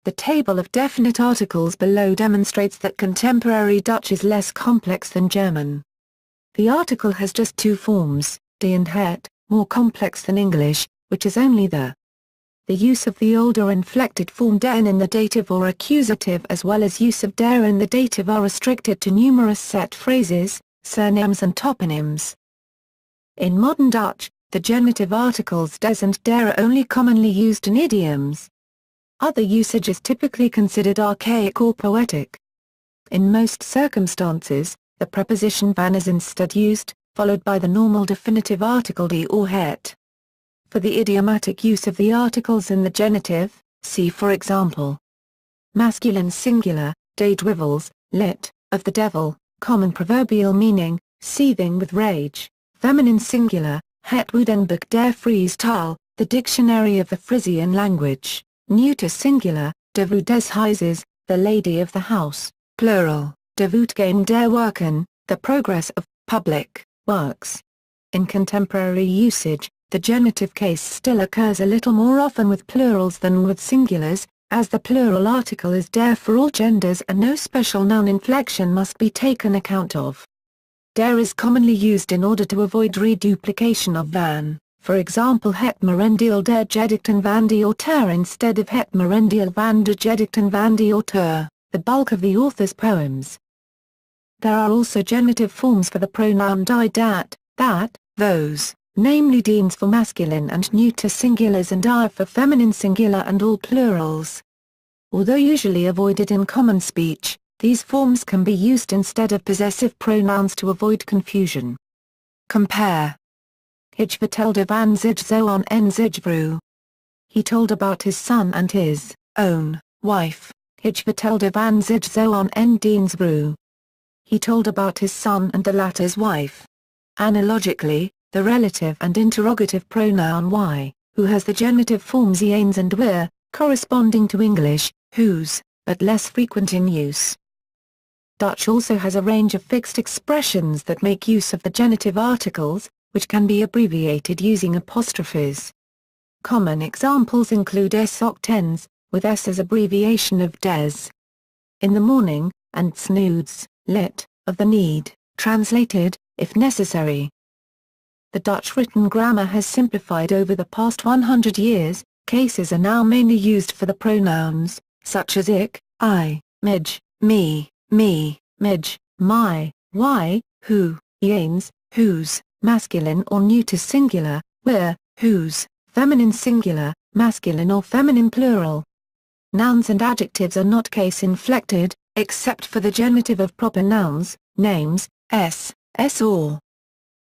The table of definite articles below demonstrates that contemporary Dutch is less complex than German. The article has just two forms, die and het, more complex than English, which is only the. The use of the older inflected form den in the dative or accusative as well as use of der in the dative are restricted to numerous set phrases, surnames and toponyms. In modern Dutch, the genitive articles des and der are only commonly used in idioms. Other usage is typically considered archaic or poetic. In most circumstances, the preposition van is instead used, followed by the normal definitive article die or het. For the idiomatic use of the articles in the genitive, see for example. Masculine singular, de duivels, lit, of the devil, common proverbial meaning, seething with rage. Feminine singular, het woedenboek der Fries taal, the dictionary of the Frisian language. Neuter singular, de voet des huizes, the lady of the house, plural, de voetgang der werken, the progress of public works. In contemporary usage, the genitive case still occurs a little more often with plurals than with singulars, as the plural article is der for all genders and no special noun inflection must be taken account of. Der is commonly used in order to avoid reduplication of van, for example het merendeel der gedichten van die auteur instead of het merendeel van de gedichten van die auteur, the bulk of the author's poems. There are also genitive forms for the pronoun die that, those, namely dienes for masculine and neuter singulars and are for feminine singular and all plurals. Although usually avoided in common speech, these forms can be used instead of possessive pronouns to avoid confusion. Compare. Hij vertelde van zich zoon en zich vrouw. He told about his son and his own wife. Hij vertelde van zich zoon en diens vrouw. He told about his son and the latter's wife. Analogically, the relative and interrogative pronoun y, who has the genitive forms eens and weer, corresponding to English, whose, but less frequent in use. Dutch also has a range of fixed expressions that make use of the genitive articles, which can be abbreviated using apostrophes. Common examples include s octens, with s as abbreviation of des. In the morning, and snoods, lit, of the need, translated, if necessary. The Dutch written grammar has simplified over the past 100 years. Cases are now mainly used for the pronouns, such as ik, I, mij, me, mij, my, why, who, eens, whose, masculine or neuter singular, where, whose, feminine singular, masculine or feminine plural. Nouns and adjectives are not case-inflected, except for the genitive of proper nouns, names, s or.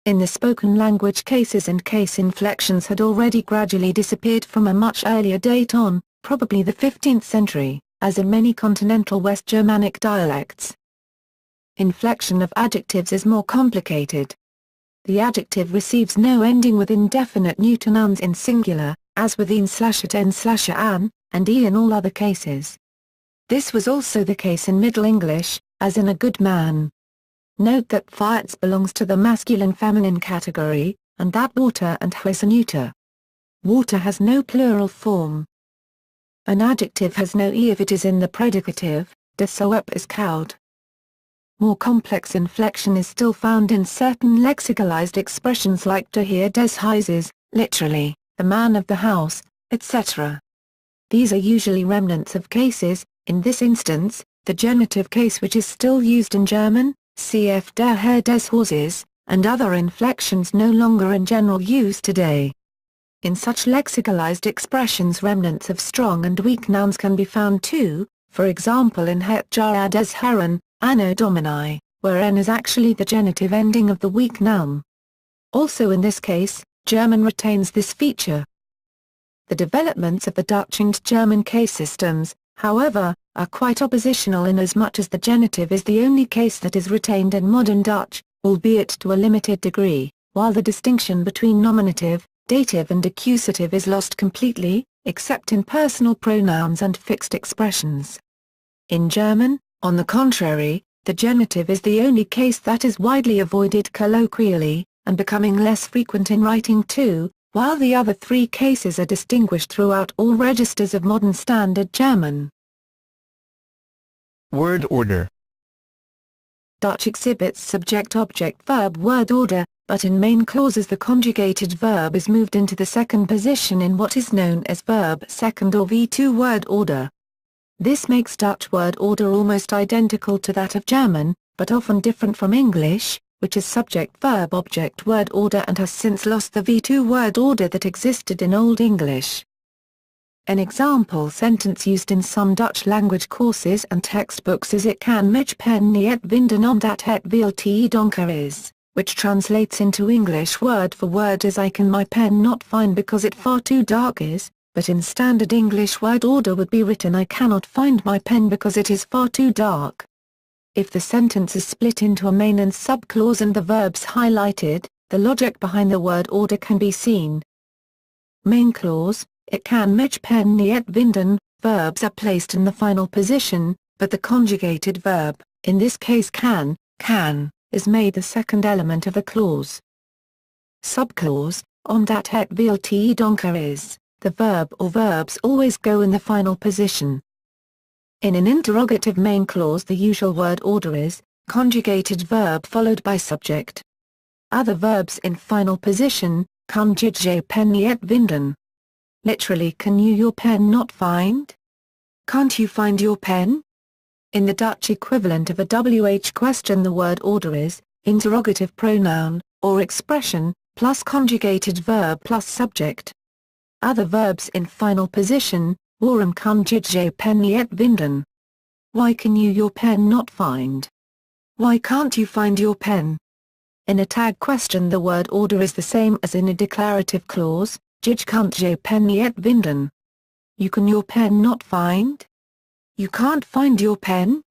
In the spoken language cases and case inflections had already gradually disappeared from a much earlier date on, probably the 15th century, as in many continental West Germanic dialects. Inflection of adjectives is more complicated. The adjective receives no ending with indefinite neuter nouns in singular, as with een/het/en/an, and e in all other cases. This was also the case in Middle English, as in a good man. Note that fiets belongs to the masculine-feminine category, and that water and huis are neuter. Water has no plural form. An adjective has no e if it is in the predicative, de soep is koud. More complex inflection is still found in certain lexicalized expressions like de heer des huizes, literally, the man of the house, etc. These are usually remnants of cases, in this instance, the genitive case which is still used in German, cf. der Herr des Hauses, and other inflections no longer in general use today. In such lexicalized expressions remnants of strong and weak nouns can be found too, for example in het jaar des Herren, anno domini, where n is actually the genitive ending of the weak noun. Also in this case, German retains this feature. The developments of the Dutch and German case systems, however, are quite oppositional inasmuch as the genitive is the only case that is retained in modern Dutch, albeit to a limited degree, while the distinction between nominative, dative and accusative is lost completely, except in personal pronouns and fixed expressions. In German, on the contrary, the genitive is the only case that is widely avoided colloquially, and becoming less frequent in writing too, while the other three cases are distinguished throughout all registers of modern Standard German. Word order. Dutch exhibits subject-object-verb word order, but in main clauses the conjugated verb is moved into the second position in what is known as verb second or V2 word order. This makes Dutch word order almost identical to that of German, but often different from English, which is subject-verb-object word order and has since lost the V2 word order that existed in Old English. An example sentence used in some Dutch language courses and textbooks is "Ik kan mijn pen niet vinden omdat het veel te donker is," which translates into English word for word as "I can my pen not find because it far too dark is," but in standard English word order would be written "I cannot find my pen because it is far too dark." If the sentence is split into a main and subclause and the verbs highlighted, the logic behind the word order can be seen. Main clause, "Ik kan mijn pen niet vinden," verbs are placed in the final position, but the conjugated verb, in this case can, is made the second element of the clause. Subclause, omdat het veel te donker is, the verb or verbs always go in the final position. In an interrogative main clause the usual word order is, conjugated verb followed by subject. Other verbs in final position, kan je je pen niet vinden. Literally, can you your pen not find? Can't you find your pen? In the Dutch equivalent of a WH question the word order is, interrogative pronoun, or expression, plus conjugated verb plus subject. Other verbs in final position, waarom kan je je pen niet vinden? Why can you your pen not find? Why can't you find your pen? In a tag question the word order is the same as in a declarative clause, je kunt je pen niet vinden. You can your pen not find? You can't find your pen?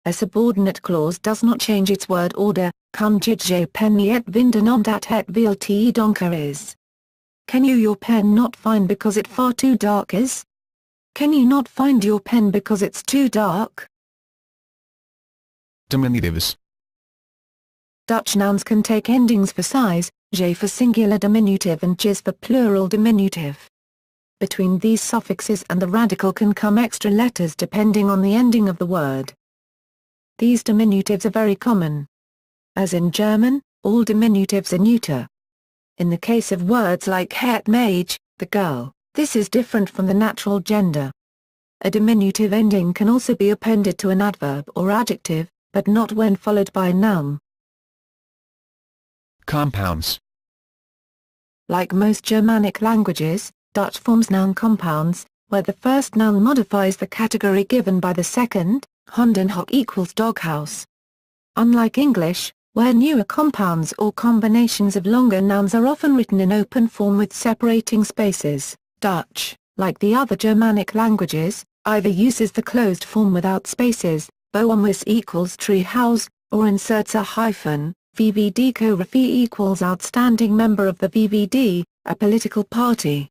A subordinate clause does not change its word order, kan je je pen niet vinden omdat het veel te donker is. Can you your pen not find because it far too dark is? Can you not find your pen because it's too dark? Diminutives. Dutch nouns can take endings for size, je for singular diminutive and jis for plural diminutive. Between these suffixes and the radical can come extra letters depending on the ending of the word. These diminutives are very common. As in German, all diminutives are neuter. In the case of words like het meisje, the girl, this is different from the natural gender. A diminutive ending can also be appended to an adverb or adjective, but not when followed by a noun. Compounds. Like most Germanic languages, Dutch forms noun compounds, where the first noun modifies the category given by the second, hondenhok equals doghouse. Unlike English, where newer compounds or combinations of longer nouns are often written in open form with separating spaces, Dutch, like the other Germanic languages, either uses the closed form without spaces, boomhuis equals tree house, or inserts a hyphen, VVD Korefi equals outstanding member of the VVD, a political party.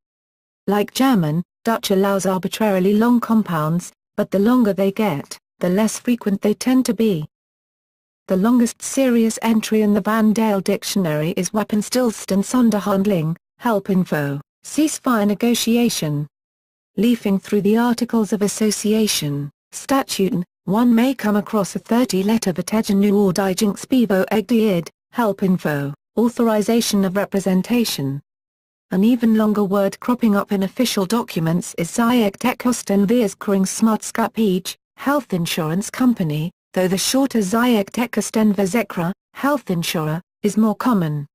Like German, Dutch allows arbitrarily long compounds, but the longer they get, the less frequent they tend to be. The longest serious entry in the Van Dale dictionary is Wapenstilstand Sonderhandling, help info, ceasefire negotiation. Leafing through the Articles of Association, Statuten, one may come across a 30-letter Vertegen or Dijingsbevo Egdiid, help info, authorization of representation. An even longer word cropping up in official documents is Ziektekostenverzekeringsmaatschappij, health insurance company, though the shorter Ziektekostenverzekeraar, health insurer, is more common.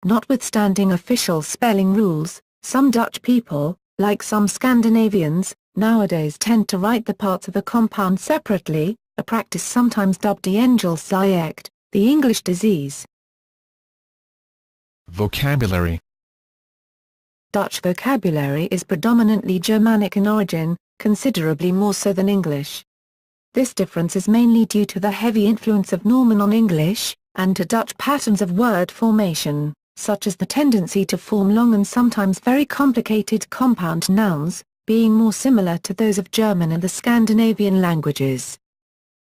Notwithstanding official spelling rules, some Dutch people, like some Scandinavians, nowadays tend to write the parts of a compound separately, a practice sometimes dubbed the Engelsziekte, the English disease. Vocabulary. Dutch vocabulary is predominantly Germanic in origin, considerably more so than English. This difference is mainly due to the heavy influence of Norman on English, and to Dutch patterns of word formation, such as the tendency to form long and sometimes very complicated compound nouns, being more similar to those of German and the Scandinavian languages.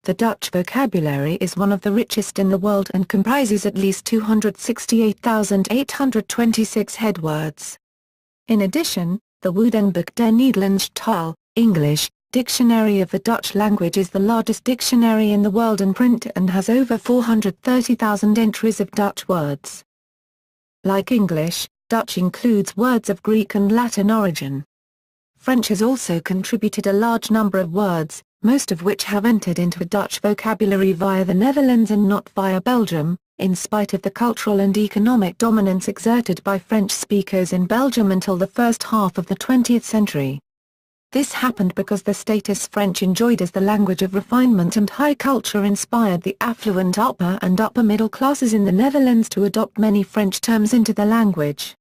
The Dutch vocabulary is one of the richest in the world and comprises at least 268,826 headwords. In addition, the Woordenboek der Nederlandsche Taal, English, Dictionary of the Dutch language is the largest dictionary in the world in print and has over 430,000 entries of Dutch words. Like English, Dutch includes words of Greek and Latin origin. French has also contributed a large number of words, most of which have entered into the Dutch vocabulary via the Netherlands and not via Belgium, in spite of the cultural and economic dominance exerted by French speakers in Belgium until the first half of the 20th century. This happened because the status French enjoyed as the language of refinement and high culture inspired the affluent upper and upper middle classes in the Netherlands to adopt many French terms into the language.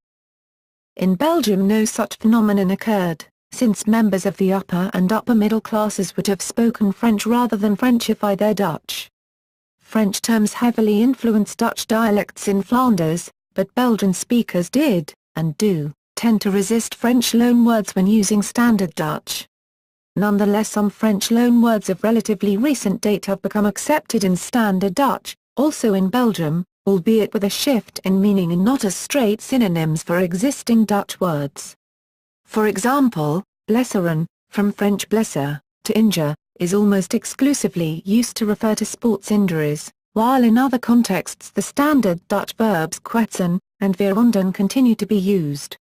In Belgium no such phenomenon occurred, since members of the upper and upper middle classes would have spoken French rather than Frenchify their Dutch. French terms heavily influenced Dutch dialects in Flanders, but Belgian speakers did, and do, tend to resist French loanwords when using Standard Dutch. Nonetheless, some French loanwords of relatively recent date have become accepted in Standard Dutch, also in Belgium, albeit with a shift in meaning and not as straight synonyms for existing Dutch words. For example, blesseren, from French blesser, to injure, is almost exclusively used to refer to sports injuries, while in other contexts the Standard Dutch verbs kwetsen and verwonden continue to be used.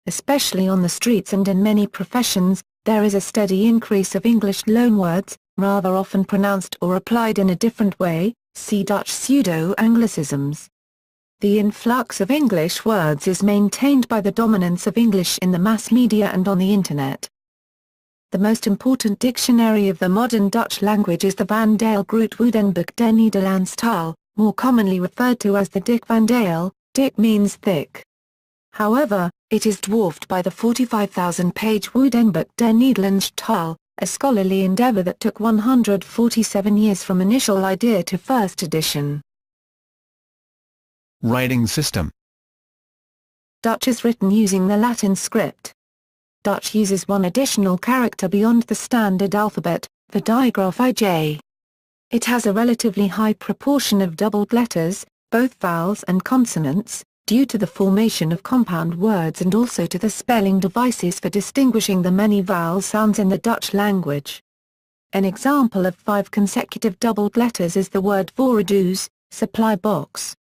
Especially on the streets and in many professions, there is a steady increase of English loanwords, rather often pronounced or applied in a different way, see Dutch pseudo-Anglicisms. The influx of English words is maintained by the dominance of English in the mass media and on the Internet. The most important dictionary of the modern Dutch language is the Van Dale Groot Woordenboek der Nederlandsche Taal, more commonly referred to as the Dick Van Dale. Dick means thick. However, it is dwarfed by the 45,000-page Woordenboek der Nederlandsche Taal, a scholarly endeavor that took 147 years from initial idea to first edition. Writing system. Dutch is written using the Latin script. Dutch uses one additional character beyond the standard alphabet, the digraph IJ. It has a relatively high proportion of doubled letters, both vowels and consonants, due to the formation of compound words and also to the spelling devices for distinguishing the many vowel sounds in the Dutch language. An example of 5 consecutive doubled letters is the word voorradoes, supply box.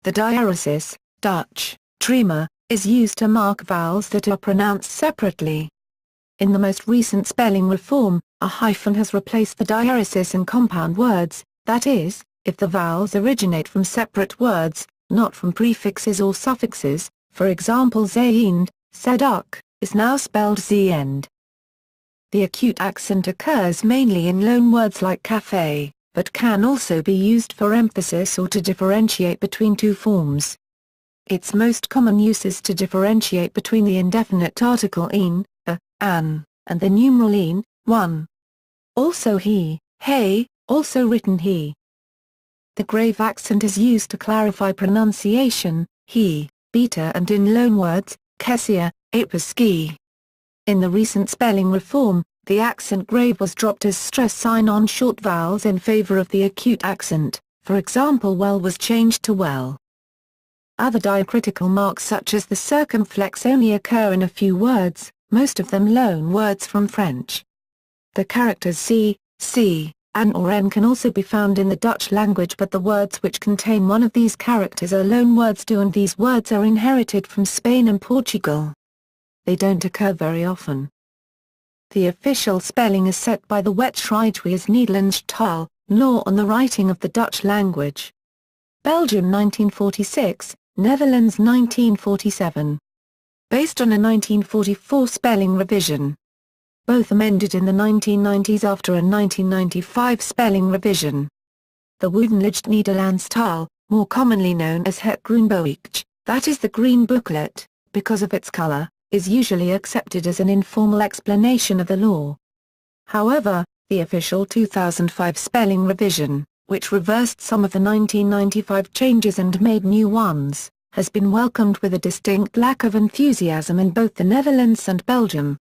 The diaresis, Dutch, trema, is used to mark vowels that are pronounced separately. In the most recent spelling reform, a hyphen has replaced the diaresis in compound words, that is, if the vowels originate from separate words, not from prefixes or suffixes, for example zeeend, seduk, is now spelled z-end. The acute accent occurs mainly in loanwords like café, but can also be used for emphasis or to differentiate between two forms. Its most common use is to differentiate between the indefinite article een, an, and the numeral een, one. Also he, hey, also written he. The grave accent is used to clarify pronunciation, he, beta, and in loanwords, kesia, apaski. In the recent spelling reform, the accent grave was dropped as stress sign on short vowels in favor of the acute accent, for example well was changed to well. Other diacritical marks such as the circumflex only occur in a few words, most of them loan words from French. The characters c, an or n can also be found in the Dutch language, but the words which contain one of these characters are loan words too, and these words are inherited from Spain and Portugal. They don't occur very often. The official spelling is set by the Wetschrijfwijs Nederlandsche Taal, law on the writing of the Dutch language. Belgium 1946, Netherlands 1947. Based on a 1944 spelling revision. Both amended in the 1990s after a 1995 spelling revision. The Woordenlijst Nederlands Taal, more commonly known as Het Groenboekje, that is the green booklet, because of its color, is usually accepted as an informal explanation of the law. However, the official 2005 spelling revision, which reversed some of the 1995 changes and made new ones, has been welcomed with a distinct lack of enthusiasm in both the Netherlands and Belgium.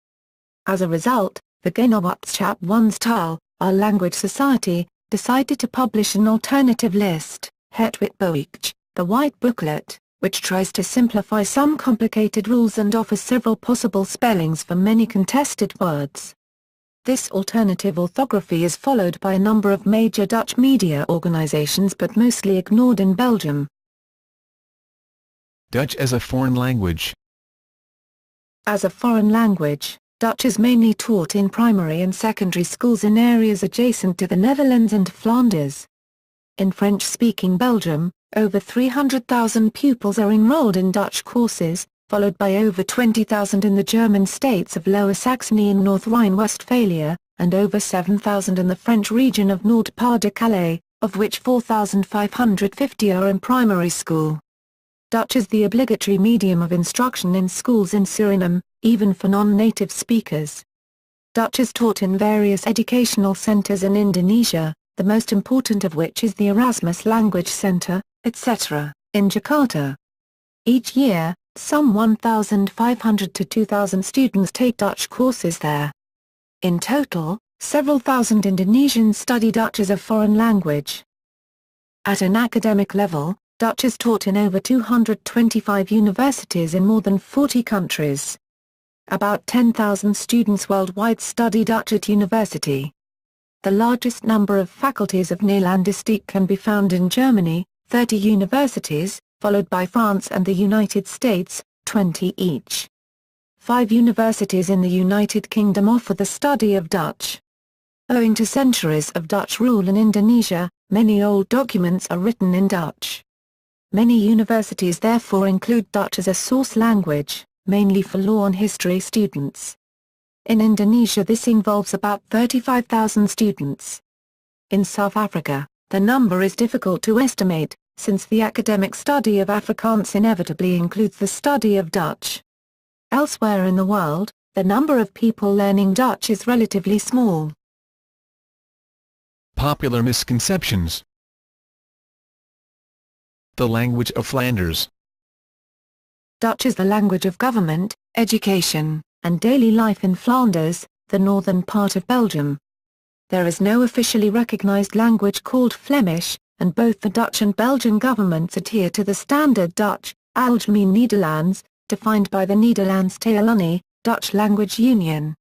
As a result, the Genootschap One's Taal, our language society, decided to publish an alternative list, Het Witboekje, the White Booklet, which tries to simplify some complicated rules and offers several possible spellings for many contested words. This alternative orthography is followed by a number of major Dutch media organizations but mostly ignored in Belgium. Dutch as a foreign language. As a foreign language, Dutch is mainly taught in primary and secondary schools in areas adjacent to the Netherlands and Flanders. In French-speaking Belgium, over 300,000 pupils are enrolled in Dutch courses, followed by over 20,000 in the German states of Lower Saxony and North Rhine-Westphalia, and over 7,000 in the French region of Nord-Pas-de-Calais, of which 4,550 are in primary school. Dutch is the obligatory medium of instruction in schools in Suriname, even for non-native speakers. Dutch is taught in various educational centers in Indonesia, the most important of which is the Erasmus Language Center, etc., in Jakarta. Each year, some 1,500 to 2,000 students take Dutch courses there. In total, several thousand Indonesians study Dutch as a foreign language. At an academic level, Dutch is taught in over 225 universities in more than 40 countries. About 10,000 students worldwide study Dutch at university. The largest number of faculties of Nederlandistiek can be found in Germany, 30 universities, followed by France and the United States, 20 each. 5 universities in the United Kingdom offer the study of Dutch. Owing to centuries of Dutch rule in Indonesia, many old documents are written in Dutch. Many universities therefore include Dutch as a source language, mainly for law and history students. In Indonesia this involves about 35,000 students. In South Africa, the number is difficult to estimate, since the academic study of Afrikaans inevitably includes the study of Dutch. Elsewhere in the world, the number of people learning Dutch is relatively small. Popular misconceptions. The language of Flanders. Dutch is the language of government, education, and daily life in Flanders, the northern part of Belgium. There is no officially recognized language called Flemish, and both the Dutch and Belgian governments adhere to the standard Dutch, Algemeen Nederlands, defined by the Netherlands Taal Dutch Language Union.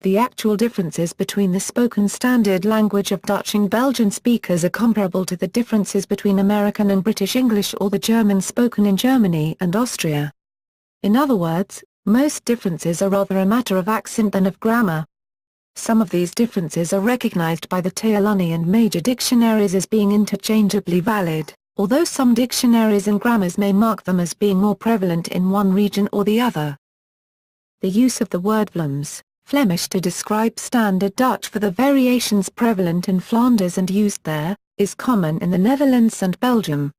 The actual differences between the spoken standard language of Dutch and Belgian speakers are comparable to the differences between American and British English or the German spoken in Germany and Austria. In other words, most differences are rather a matter of accent than of grammar. Some of these differences are recognized by the Taal and major dictionaries as being interchangeably valid, although some dictionaries and grammars may mark them as being more prevalent in one region or the other. The use of the word Vlaams, Flemish to describe standard Dutch for the variations prevalent in Flanders and used there, is common in the Netherlands and Belgium.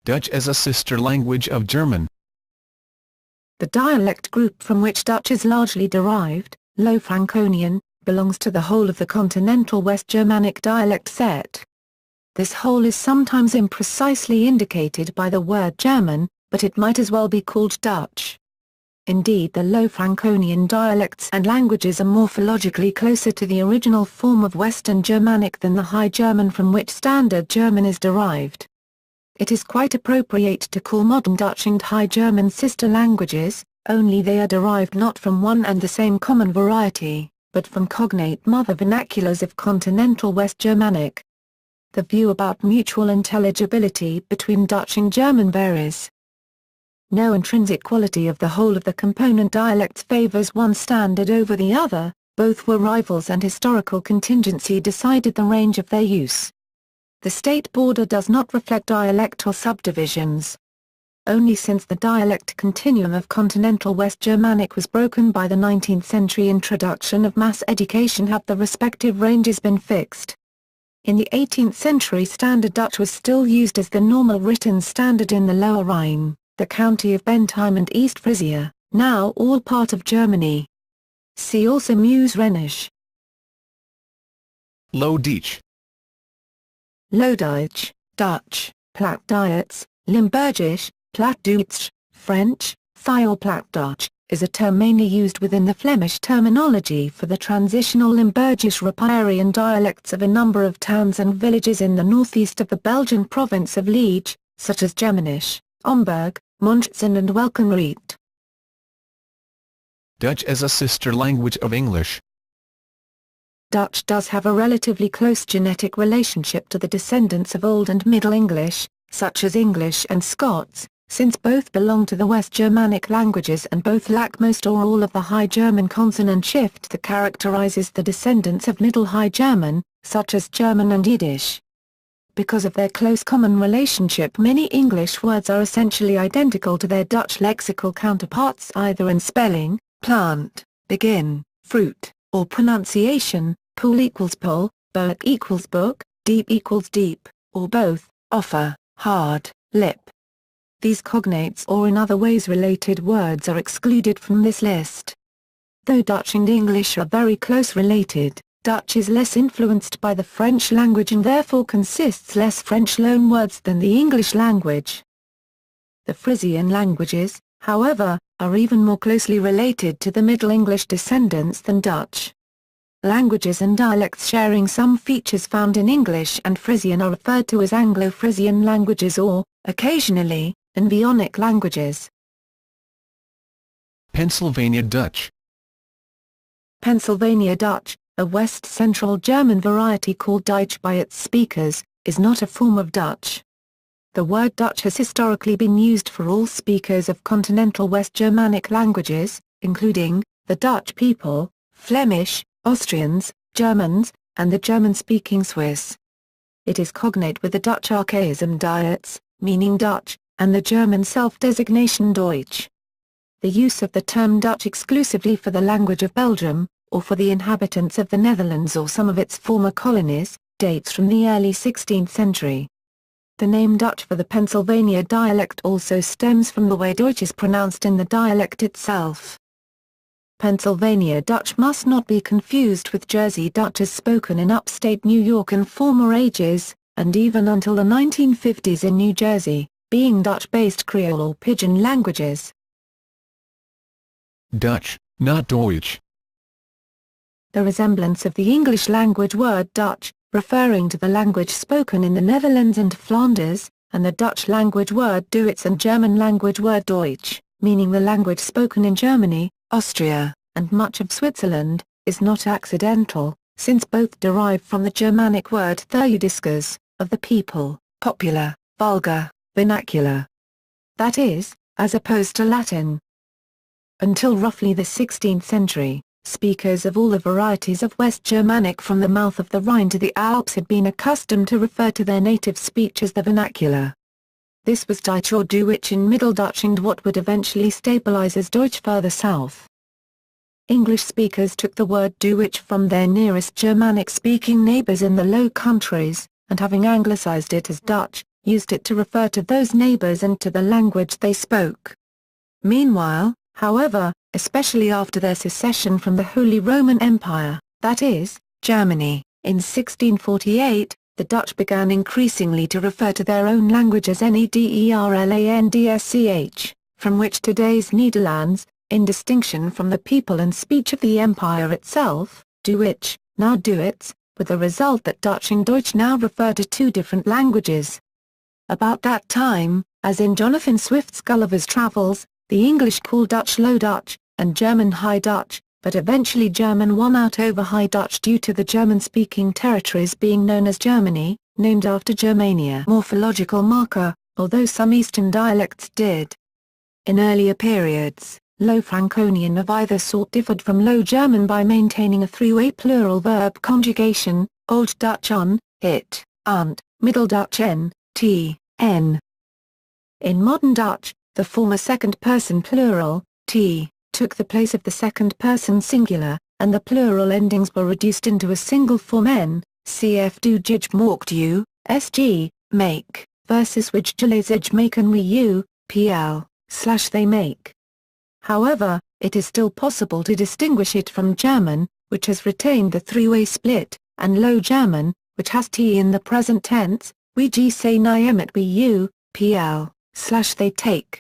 Dutch as a sister language of German. The dialect group from which Dutch is largely derived, Low Franconian, belongs to the whole of the continental West Germanic dialect set. This whole is sometimes imprecisely indicated by the word German, but it might as well be called Dutch. Indeed, the Low Franconian dialects and languages are morphologically closer to the original form of Western Germanic than the High German from which Standard German is derived. It is quite appropriate to call Modern Dutch and High German sister languages, only they are derived not from one and the same common variety, but from cognate mother vernaculars of continental West Germanic. The view about mutual intelligibility between Dutch and German varies. No intrinsic quality of the whole of the component dialects favors one standard over the other, both were rivals and historical contingency decided the range of their use. The state border does not reflect dialectal subdivisions. Only since the dialect continuum of continental West Germanic was broken by the 19th century introduction of mass education have the respective ranges been fixed. In the 18th century Standard Dutch was still used as the normal written standard in the Lower Rhine, the county of Bentheim and East Frisia, now all part of Germany. See also Meuse Rhenish. Low Deutsch. Low-Deutsch, Dutch, Plattdeutsch, Limburgisch, Plattdeutsch, French, Thiel Plattdeutsch, is a term mainly used within the Flemish terminology for the transitional Limburgish riparian dialects of a number of towns and villages in the northeast of the Belgian province of Liege, such as Germanisch, Omberg, Munchzen and Welkenried. Dutch as a sister language of English. Dutch does have a relatively close genetic relationship to the descendants of Old and Middle English, such as English and Scots, since both belong to the West Germanic languages and both lack most or all of the High German consonant shift that characterizes the descendants of Middle High German, such as German and Yiddish. Because of their close common relationship, many English words are essentially identical to their Dutch lexical counterparts either in spelling, plant, begin, fruit, or pronunciation, pool equals pull, book equals book, deep equals deep, or both, offer, hard, lip. These cognates or in other ways related words are excluded from this list. Though Dutch and English are very close related, Dutch is less influenced by the French language and therefore consists less French loanwords than the English language. The Frisian languages, however, are even more closely related to the Middle English descendants than Dutch. Languages and dialects sharing some features found in English and Frisian are referred to as Anglo-Frisian languages or, occasionally, Bionic languages. Pennsylvania Dutch. Pennsylvania Dutch, a West Central German variety called Deutsch by its speakers, is not a form of Dutch. The word Dutch has historically been used for all speakers of continental West Germanic languages, including the Dutch people, Flemish, Austrians, Germans, and the German-speaking Swiss. It is cognate with the Dutch archaism Diets, meaning Dutch, and the German self-designation Deutsch. The use of the term Dutch exclusively for the language of Belgium, or for the inhabitants of the Netherlands or some of its former colonies, dates from the early 16th century. The name Dutch for the Pennsylvania dialect also stems from the way Deutsch is pronounced in the dialect itself. Pennsylvania Dutch must not be confused with Jersey Dutch as spoken in upstate New York in former ages, and even until the 1950s in New Jersey, being Dutch-based Creole or Pidgin languages. Dutch, not Deutsch. The resemblance of the English language word Dutch, referring to the language spoken in the Netherlands and Flanders, and the Dutch language word Duits and German language word Deutsch, meaning the language spoken in Germany, Austria, and much of Switzerland, is not accidental, since both derive from the Germanic word Theudiskes, of the people, popular, vulgar, vernacular. That is, as opposed to Latin. Until roughly the 16th century, speakers of all the varieties of West Germanic from the mouth of the Rhine to the Alps had been accustomed to refer to their native speech as the vernacular. This was Deutsch or Deutsch in Middle Dutch and what would eventually stabilize as Deutsch further south. English speakers took the word Deutsch from their nearest Germanic-speaking neighbors in the Low Countries, and having anglicized it as Dutch, used it to refer to those neighbors and to the language they spoke. Meanwhile, however, especially after their secession from the Holy Roman Empire, that is, Germany, in 1648, the Dutch began increasingly to refer to their own language as Nederlandsch, from which today's Netherlands, in distinction from the people and speech of the empire itself, Deutsch, now Duits, with the result that Dutch and Deutsch now refer to two different languages. About that time, as in Jonathan Swift's Gulliver's Travels, the English called Dutch Low Dutch, and German High Dutch, but eventually German won out over High Dutch due to the German-speaking territories being known as Germany, named after Germania morphological marker, although some Eastern dialects did. In earlier periods, Low Franconian of either sort differed from Low German by maintaining a three-way plural verb conjugation, Old Dutch on, it, ant, Middle Dutch n, t, n. In modern Dutch, the former second-person plural, t, took the place of the second-person singular, and the plural endings were reduced into a single form n, cf do jij mocht u, sg, make, versus which jij maken we you, pl, / they make. However, it is still possible to distinguish it from German, which has retained the three-way split, and Low German, which has t in the present tense, we say niemet we you, pl, / they take.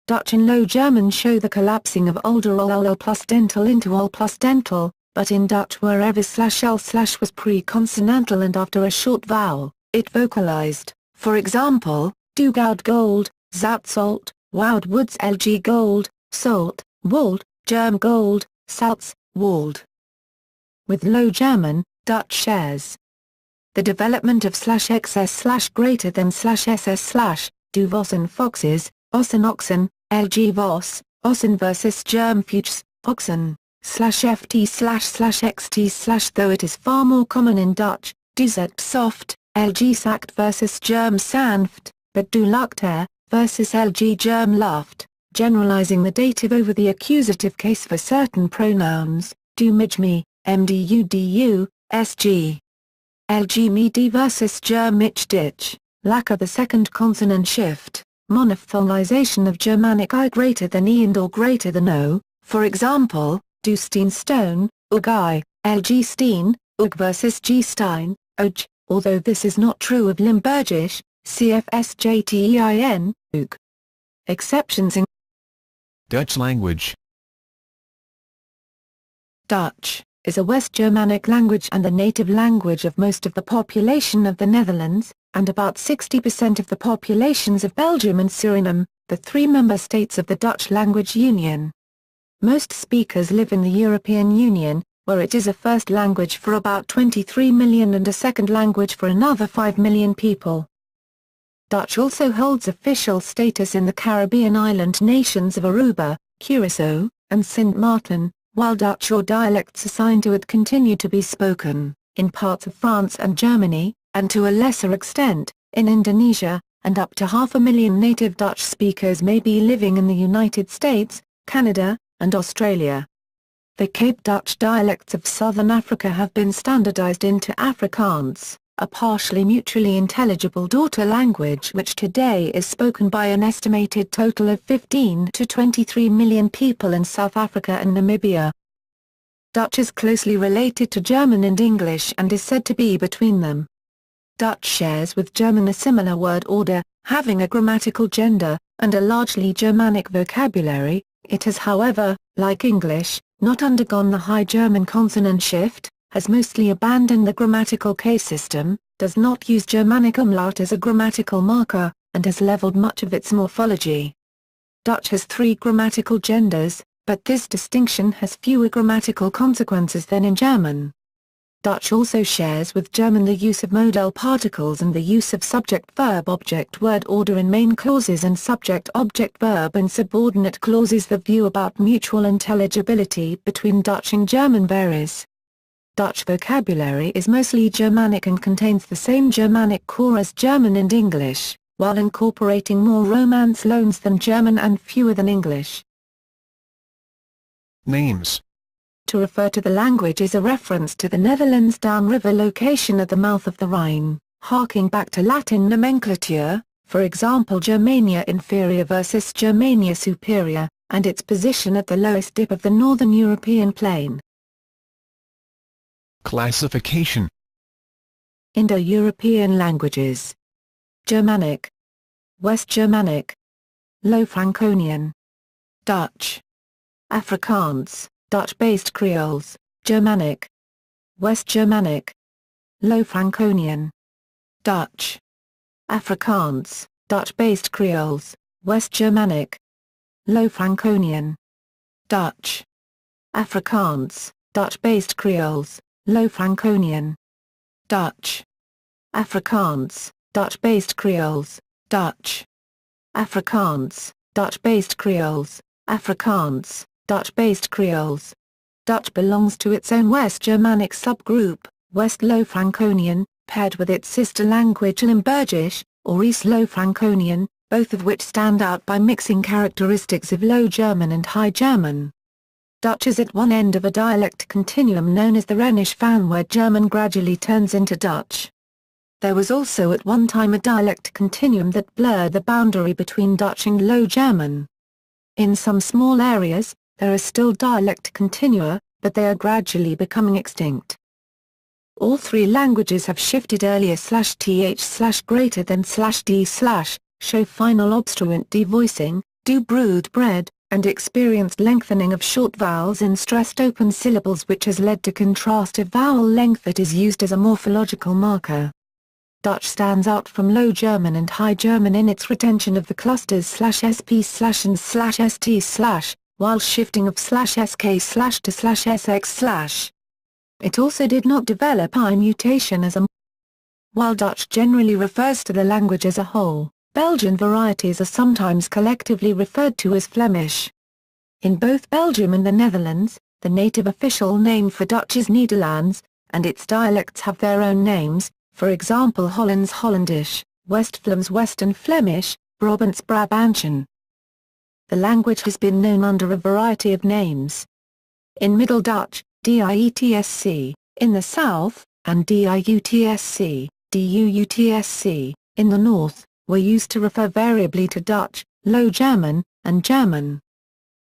Dutch and Low German show the collapsing of older ll plus dental into ol plus dental, but in Dutch wherever /l/ was pre-consonantal and after a short vowel, it vocalized, for example, Dugoud gold, Zout salt, Woud woods lg gold, salt, Wald, Germ gold, Salz, Wald. With Low German, Dutch shares the development of /xs/ greater than /ss/ du Vossen foxes, Ossen oxen, lg Voss, Ossen versus Germ fuchs, oxen, /ft//xt/ though it is far more common in Dutch, du zet soft, lg sact versus Germ sanft, but du lachter, versus lg Germ luft, generalizing the dative over the accusative case for certain pronouns, du mij me, mdu du, sg. Lg me d versus Germ mich dich, lack of the second consonant shift, monophthongization of Germanic I greater than E and or greater than O, for example, du steen stone, ug I, lg steen, ug versus g stein, oj, although this is not true of Limburgish, cfsjtein, ug. Exceptions in Dutch language. Dutch is a West Germanic language and the native language of most of the population of the Netherlands, and about 60% of the populations of Belgium and Suriname, the three member states of the Dutch Language Union. Most speakers live in the European Union, where it is a first language for about 23 million and a second language for another 5 million people. Dutch also holds official status in the Caribbean island nations of Aruba, Curaçao, and Sint Maarten, while Dutch or dialects assigned to it continue to be spoken, in parts of France and Germany, and to a lesser extent, in Indonesia, and up to 500,000 native Dutch speakers may be living in the United States, Canada, and Australia. The Cape Dutch dialects of southern Africa have been standardized into Afrikaans, a partially mutually intelligible daughter language which today is spoken by an estimated total of 15 to 23 million people in South Africa and Namibia. Dutch is closely related to German and English and is said to be between them. Dutch shares with German a similar word order, having a grammatical gender, and a largely Germanic vocabulary. It has however, like English, not undergone the High German consonant shift, has mostly abandoned the grammatical case system, does not use Germanic umlaut as a grammatical marker, and has leveled much of its morphology. Dutch has three grammatical genders, but this distinction has fewer grammatical consequences than in German. Dutch also shares with German the use of modal particles and the use of subject-verb-object word order in main clauses and subject-object-verb in subordinate clauses. The view about mutual intelligibility between Dutch and German varies. Dutch vocabulary is mostly Germanic and contains the same Germanic core as German and English, while incorporating more Romance loans than German and fewer than English. Names. To refer to the language is a reference to the Netherlands downriver location at the mouth of the Rhine, harking back to Latin nomenclature, for example Germania Inferior versus Germania Superior, and its position at the lowest dip of the northern European plain. Classification. Indo-European languages. Germanic, West Germanic, Low Franconian, Dutch, Afrikaans, Dutch-based Creoles, Germanic, West Germanic, Low Franconian, Dutch, Afrikaans, Dutch-based Creoles, West Germanic, Low Franconian, Dutch, Afrikaans, Dutch-based Creoles, Low Franconian, Dutch, Afrikaans, Dutch-based Creoles, Dutch, Afrikaans, Dutch-based Creoles, Afrikaans, Dutch-based Creoles. Dutch belongs to its own West Germanic subgroup, West Low Franconian, paired with its sister language Limburgish, or East Low Franconian, both of which stand out by mixing characteristics of Low German and High German. Dutch is at one end of a dialect continuum known as the Rhenish Van, where German gradually turns into Dutch. There was also at one time a dialect continuum that blurred the boundary between Dutch and Low German. In some small areas, there are still dialect continua, but they are gradually becoming extinct. All three languages have shifted earlier /th/ greater than /d/ show final obstruent devoicing, do brood bread, and experienced lengthening of short vowels in stressed open syllables, which has led to contrastive vowel length that is used as a morphological marker. Dutch stands out from Low German and High German in its retention of the clusters /sp/ and /st/, while shifting of /sk/ to /sx/. It also did not develop I mutation as a. While Dutch generally refers to the language as a whole, Belgian varieties are sometimes collectively referred to as Flemish. In both Belgium and the Netherlands, the native official name for Dutch is Nederlands, and its dialects have their own names, for example Hollands Hollandish, West-Vlaams Western Flemish, Brabants Brabantian. The language has been known under a variety of names. In Middle Dutch, Dietsc, in the south, and Diutsc, Duutsc, in the north, were used to refer variably to Dutch, Low German, and German.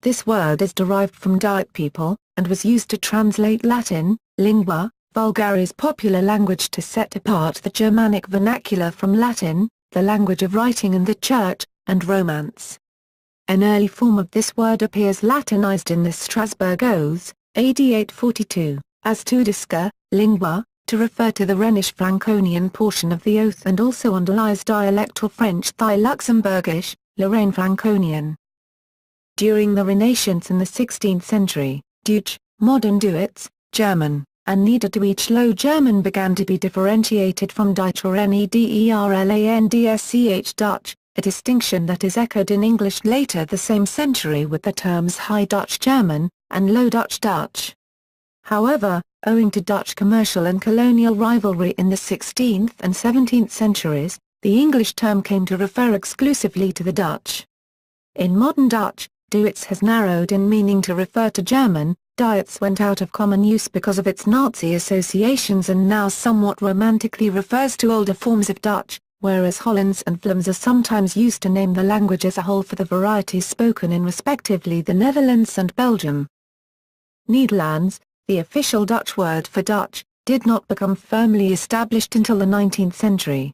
This word is derived from Diet people, and was used to translate Latin, lingua, vulgaris popular language to set apart the Germanic vernacular from Latin, the language of writing and the church, and Romance. An early form of this word appears Latinized in the Strasbourg Oaths, AD 842, as Tudisca, lingua, to refer to the Rhenish Franconian portion of the oath, and also underlies dialectal French Thai Luxembourgish, Lorraine Franconian. During the Renaissance in the 16th century, Deutsch, modern Deutsch, German, and Niederdeutsch Low German began to be differentiated from Deutsch or Nederlandsch Dutch, a distinction that is echoed in English later the same century with the terms High Dutch German, and Low Dutch Dutch. However, owing to Dutch commercial and colonial rivalry in the 16th and 17th centuries, the English term came to refer exclusively to the Dutch. In modern Dutch, Duits has narrowed in meaning to refer to German. Diets went out of common use because of its Nazi associations and now somewhat romantically refers to older forms of Dutch, whereas Hollands and Vlaams are sometimes used to name the language as a whole for the varieties spoken in respectively the Netherlands and Belgium. Nederlands, the official Dutch word for Dutch, did not become firmly established until the 19th century.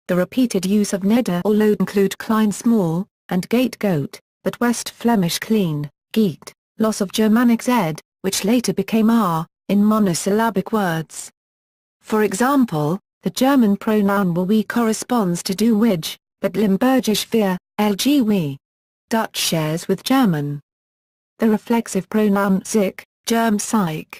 The repeated use of Neder or Low include klein small, and gate goat, but West Flemish clean, geet, loss of Germanic z, which later became r, in monosyllabic words. For example, the German pronoun we corresponds to du which, but Limburgisch wir, lg we. Dutch shares with German. The reflexive pronoun sich, Germ psych.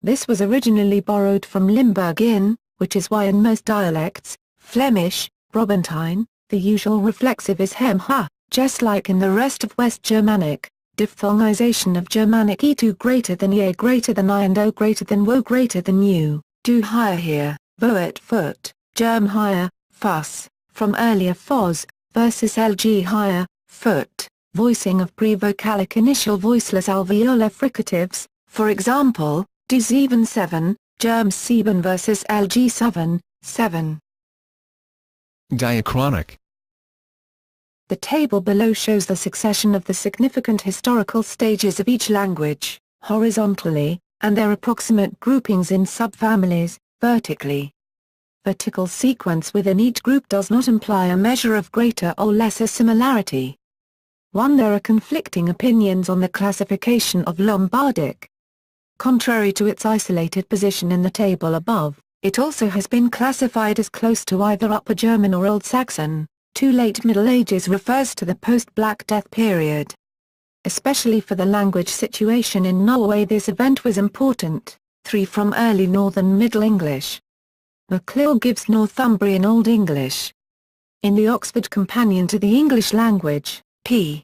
This was originally borrowed from Limburgian, which is why in most dialects, Flemish, Brabantine, the usual reflexive is hem ha, just like in the rest of West Germanic. Diphthongization of Germanic e2 greater than ye greater than I and o greater than wo greater than you, do higher here, voet foot, germ higher, fuss, from earlier fos, versus lg higher, foot, voicing of pre-vocalic initial voiceless alveolar fricatives, for example, do 7, germ 7 versus lg 7. Diachronic. The table below shows the succession of the significant historical stages of each language, horizontally, and their approximate groupings in subfamilies, vertically. Vertical sequence within each group does not imply a measure of greater or lesser similarity. 1. There are conflicting opinions on the classification of Lombardic. Contrary to its isolated position in the table above, it also has been classified as close to either Upper German or Old Saxon. 2. Late Middle Ages refers to the post-Black Death period. Especially for the language situation in Norway this event was important. 3. From Early Northern Middle English. MacLeod gives Northumbrian Old English. In the Oxford Companion to the English Language, p.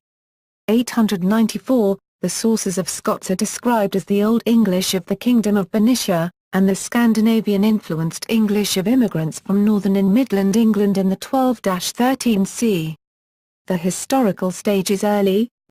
894, the sources of Scots are described as the Old English of the Kingdom of Bernicia, and the Scandinavian-influenced English of immigrants from northern and midland England in the 12-13 c. The historical stage is early,